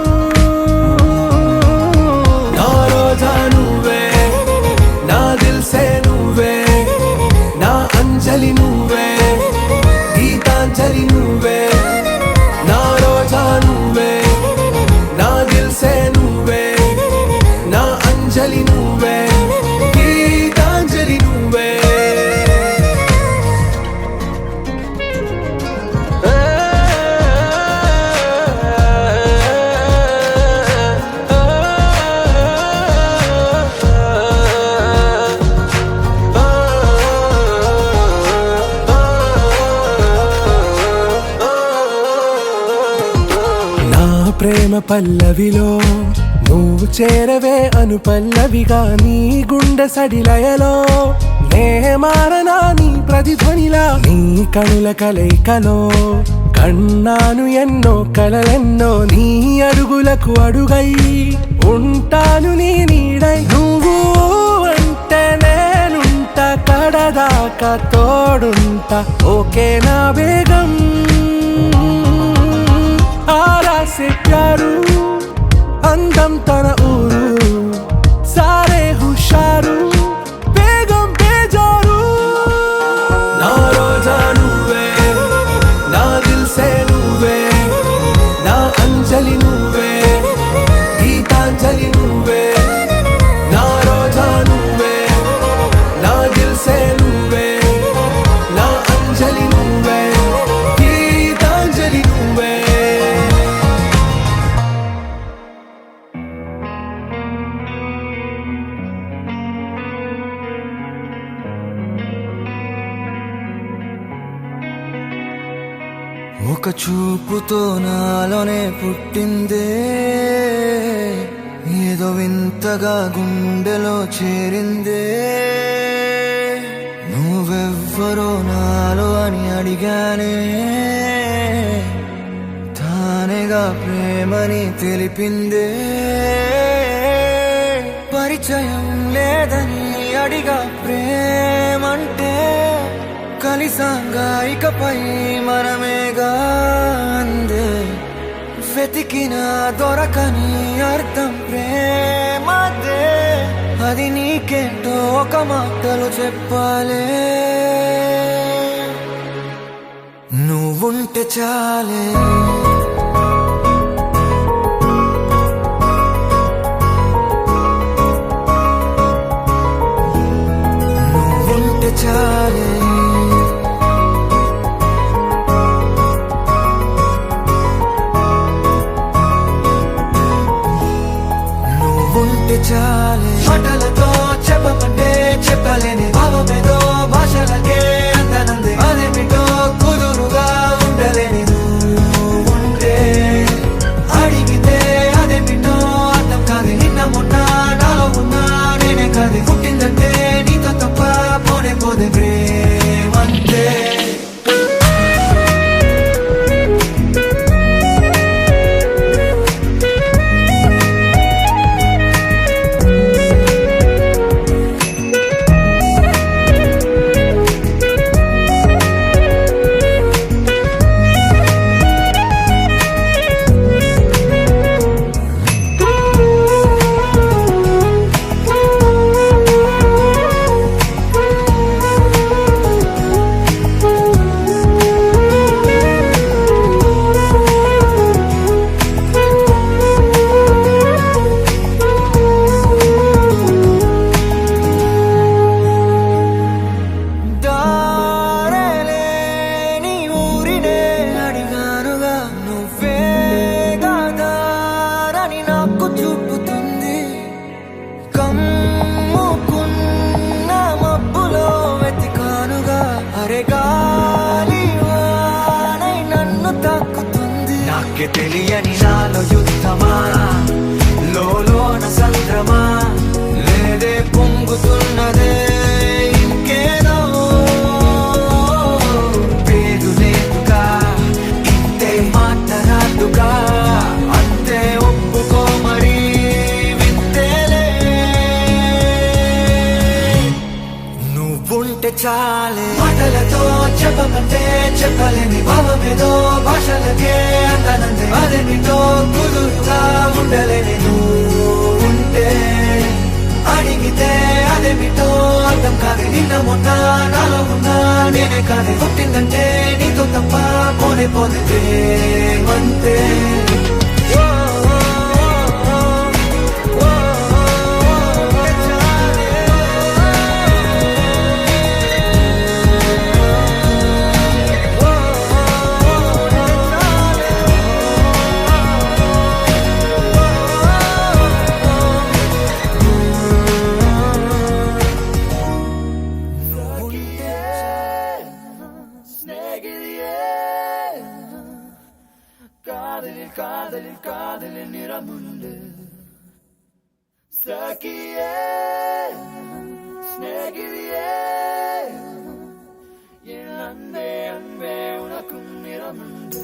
अंजलि नुवे गीतांजलि नुवे ना रोजा नुवे ना दिल से नुवे ना अंजलि नुवे गीतांजलि नुवे ప్రేమ పల్లవిలో నువ్వు చేరవే అను పల్లవిగా నీ గుండె సడిలయలో నే మారనా నీ ప్రతిధ్వనిలా నీ కనుల కలయికలో కన్నాను ఎన్నో కలలెన్నో నీ అడుగులకు అడుగై ఉంటాను నీ నీడై నువ్వు అంటే నేనుంట కడదాకా తోడుంట ఓకే నా బేగం आरा से प्यारू అందం తన ఊరు సారే హుషారు బేగం బేజారు నా రోజా నువ్వే నా దిల్ సే నువ్వే నా అంజలి నువ్వే గీతాంజలి నువ్వే నా రోజా నువ్వే నా దిల్ సే నువ్వే నా అంజలి నువ్వే గీతాంజలి నువ్వే ఒక చూపుతో నాలోనే పుట్టిందే ఏదో వింతగా గుండెలో చేరిందే నువ్వెవ్వరో నాలో అని అడిగానే తానేగా ప్రేమని తెలిపిందే పరిచయం లేదని అడిగా ప్రేమంటే కలిసాంగా ఇకపై మనమేగా అందే వెతికిన దొరకని అర్థం ప్రేమదే అది నీకేంటో ఒక మాటలు చెప్పాలే నువ్వుంటే చాలే నువ్వుంటే చాలే చాలే మాటలతో చెప్పమంటే చెప్పలేని భావమేదో భాషలకే అందనంది అదేమిటో కుదురుగా ఉండలేని ఉంటే అడిగితే అదేమిటో అర్థం కాదు నిన్న మొన్న నాలో ఉన్నా నేనే కాదు పుట్టిందంటే నీతో తప్ప పోనే పోదే ప్రేమంతే తెలియని నాలో యుద్ధమా లోన సంద్రమా లేదే పొంగుతున్నదే ఇంకేదో పేరు లేదుగా ఇంతే మాట్లాడుగా అంతే ఒప్పుకో మరి వింతేలే నువ్వుంటే చాలే మాటలతో చెప్పమంటే చెప్పలేని భావమేదో భాషలకే అందనందే అదేమిటో కుదురుగా ఉండలేని ఉంటే అడిగితే అదేమిటో అర్థం కాదు నిన్న మొన్న నాలో ఉన్నా నేనే కాదు పుట్టిందంటే నీతో తప్ప పోనే పోతే ప్రేమంతే കാതലിൽ നിറമുണ്ട് സഖിയേ സ്നേഹിതയേ എൻ അൻപേ അൻപേ ഉനക്കും നിറമുണ്ട്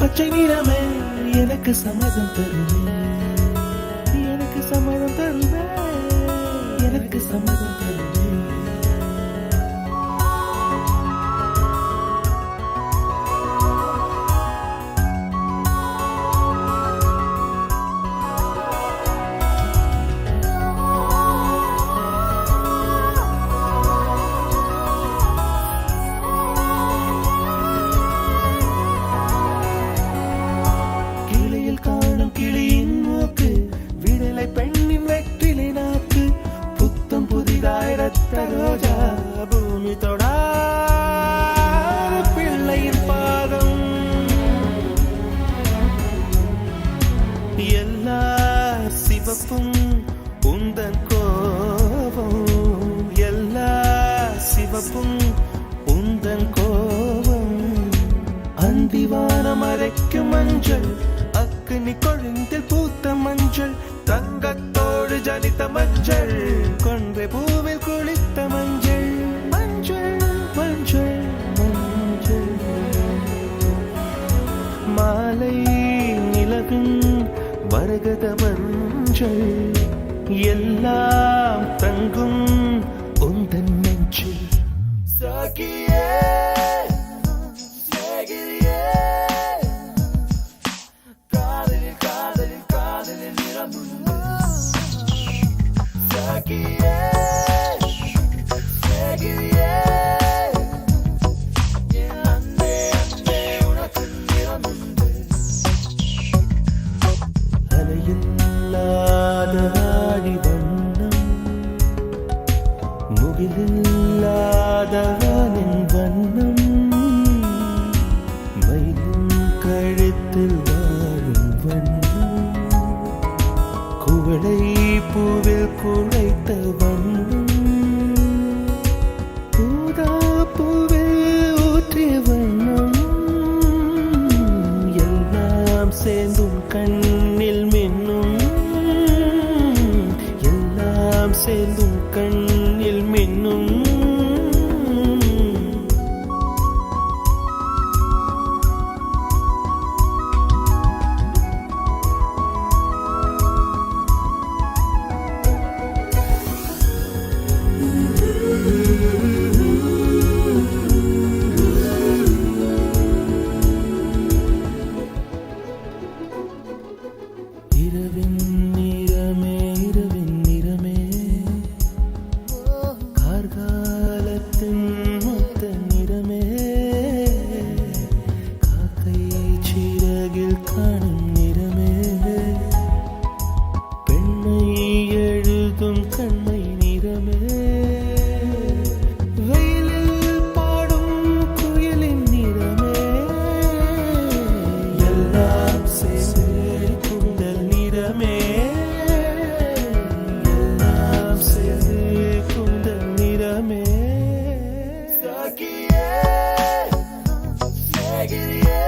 பச்சை நிறமே எனக்கு சம்மதம் தருமே, எனக்கு சம்மதம் தருமே, எனக்கு சம்மதம் தருமே. கிளியில் காணும் கிளியின் மூக்கு, விடலை பெண்ணின் வெற்றிலை நாக்கு, புத்தம் புதிதாய் ரத்த ரோஜா பூமி தொடா பிள்ளையின் பாதம். எல்லா சிவப்பும் உந்தன் கோபம், எல்லா சிவப்பும் உந்தன் கோபம். அந்திவானம் அரைக்கும் மஞ்சள், அக்கினி கொழுந்தில் பூத்த மஞ்சள், தங்கத்தோடு ஜனித்த மஞ்சள், கொன்றை பூவில் குளித்த மஞ்சள். மஞ்சள் மஞ்சள் மஞ்சள், மாலை நிலவின் மரகத மஞ்சள், எல்லாம் தங்கும் உந்தன் நெஞ்சில். சாகியே அலையில்லாத ஆடி வண்ணம், முகிலில்லாத வானின் வண்ணம், மயிலும் கழுத்தில் வாழும் வண்ணம், குவளை பூவில் குழைத்த வண்ணம், ஊதா பூவில் ஊற்றிய வண்ணம், எல்லாம் சேர்ந்தும் கண்ணில் மின்னும், எல்லாம் சேர்ந்தும் கண்ணில் மின்னும். இரவின் நிறமே, இரவின் நிறமே, கார்காலத்தின் மொத்த நிறமே, காக்கை சிறகில் காணும் நிறமே, பெண்ணை எழுதும் கண்மை நிறமே, வெயிலில் பாடும் குயிலின் நிறமே, எல்லாம் சேர்ந்து குந்தல் நிறமே, எல்லாம் சேர்ந்து குந்தல் நிறமே. சாகியே, சாகிரியே,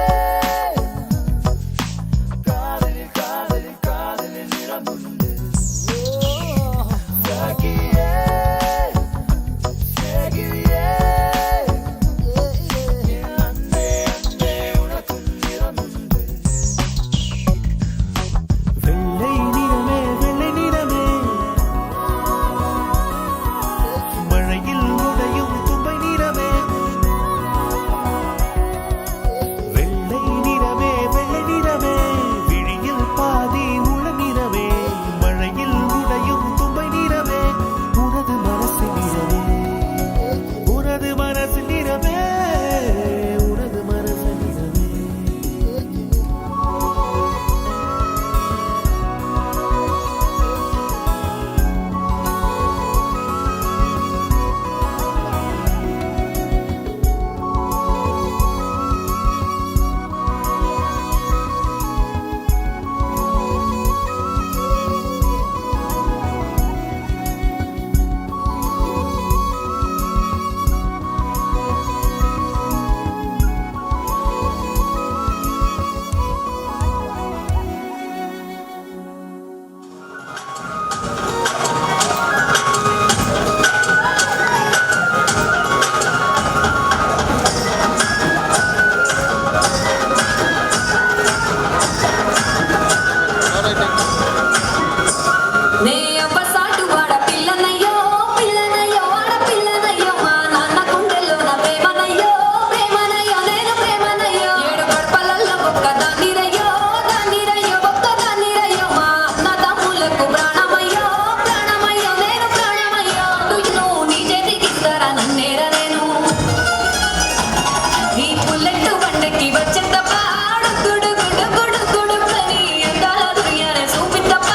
బుల్లెట్ బండకి వచ్చేంత పాడు గుడు గుడు గుడు గుడు కని అందాల దుయ్యాల చూపింతప్ప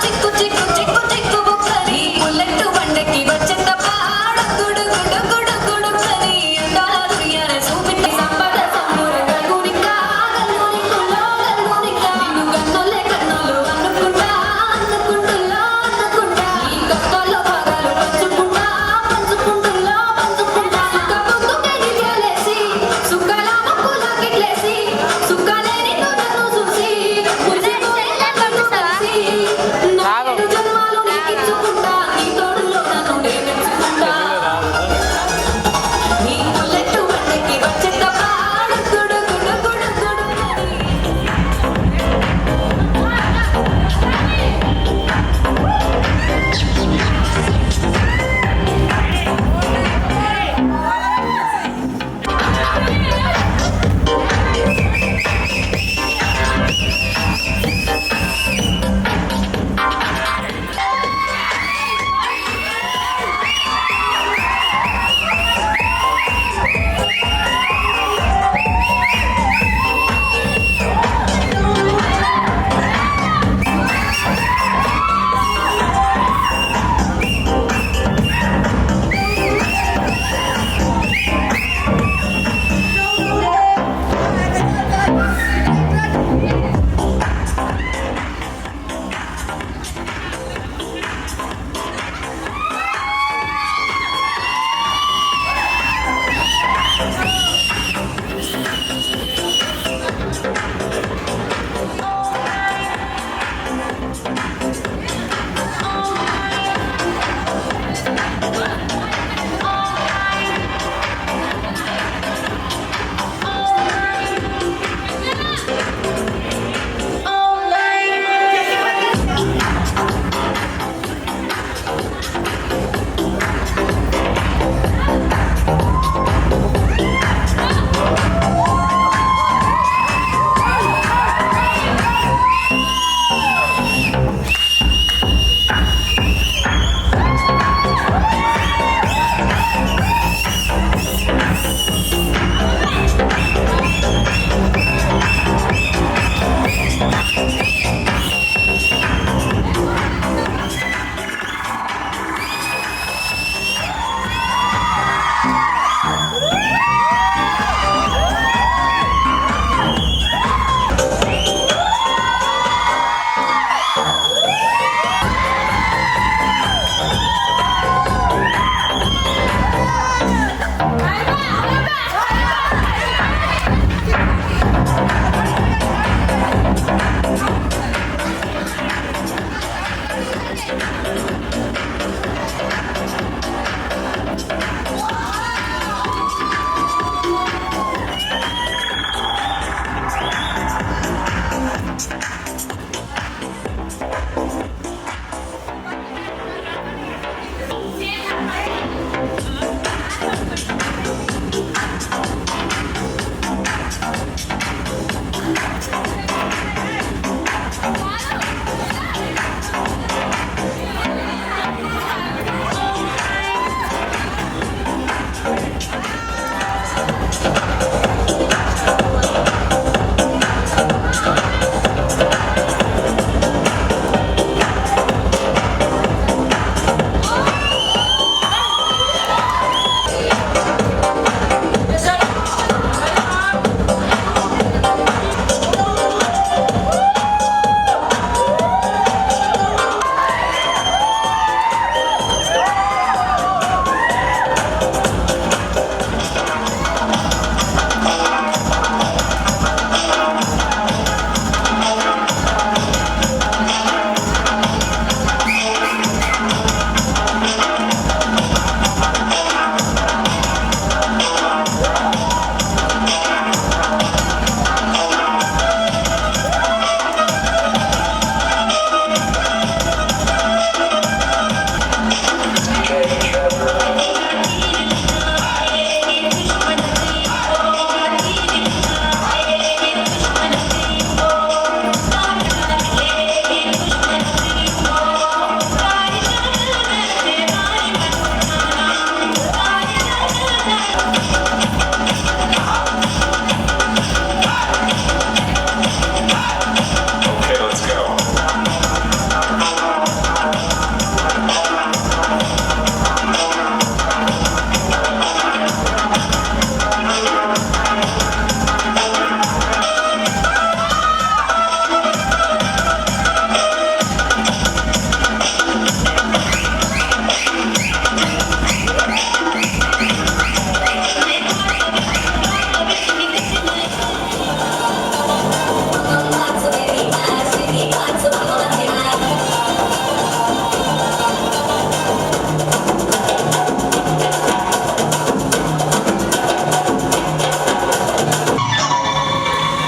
చిక్కు చిక్కు చిక్కు చిక్కు బుక్కని బుల్లెట్ బండకి వచ్చేంత పాడు గుడు గుడు గుడు గుడు కని అందాల దుయ్యాల చూపింత సంపద సంబూర గల్గునికా గల్గునికుల్లో గల్గునికా నిన్ను గన్నోలే కన్నోలు అనుకుంటా అనుకుంటుల్లో అనుకుంటా ఈ కష్టాల్లో భాగాలు పంచుకుంటా పంచుకుంటుల్లో పంచుకుంటా సుఖ పొందుకే గిరియలేసి సుఖాల ముక్కుల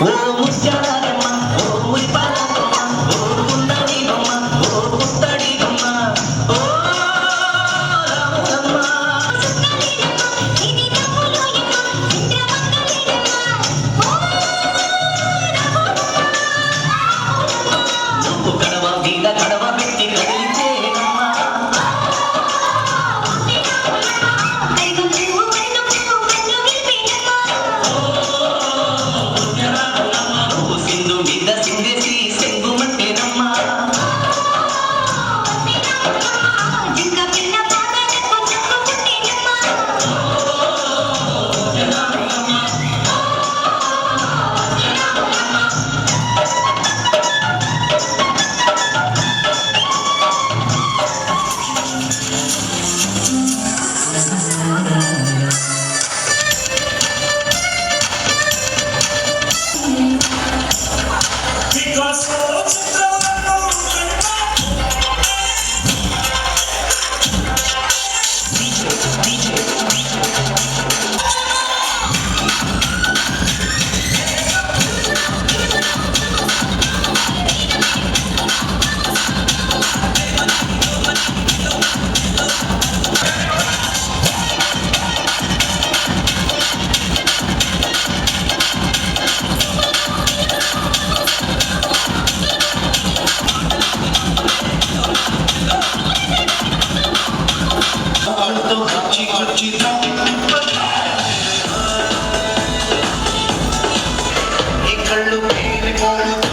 ఓ ముత్యాలమ్మ ఓ మురిపాలమ్మ ఓ కుందడి బొమ్మ ఓ పుత్తడి బొమ్మ ఓ రాములమ్మ నువ్వు కడవ మీద కడవ పెట్టి కదిలితేనమ్మ నువ్వు సింధు మీద సింధేసి సెంగుమంటేనమ్మ కళ్ళు పేలిపోను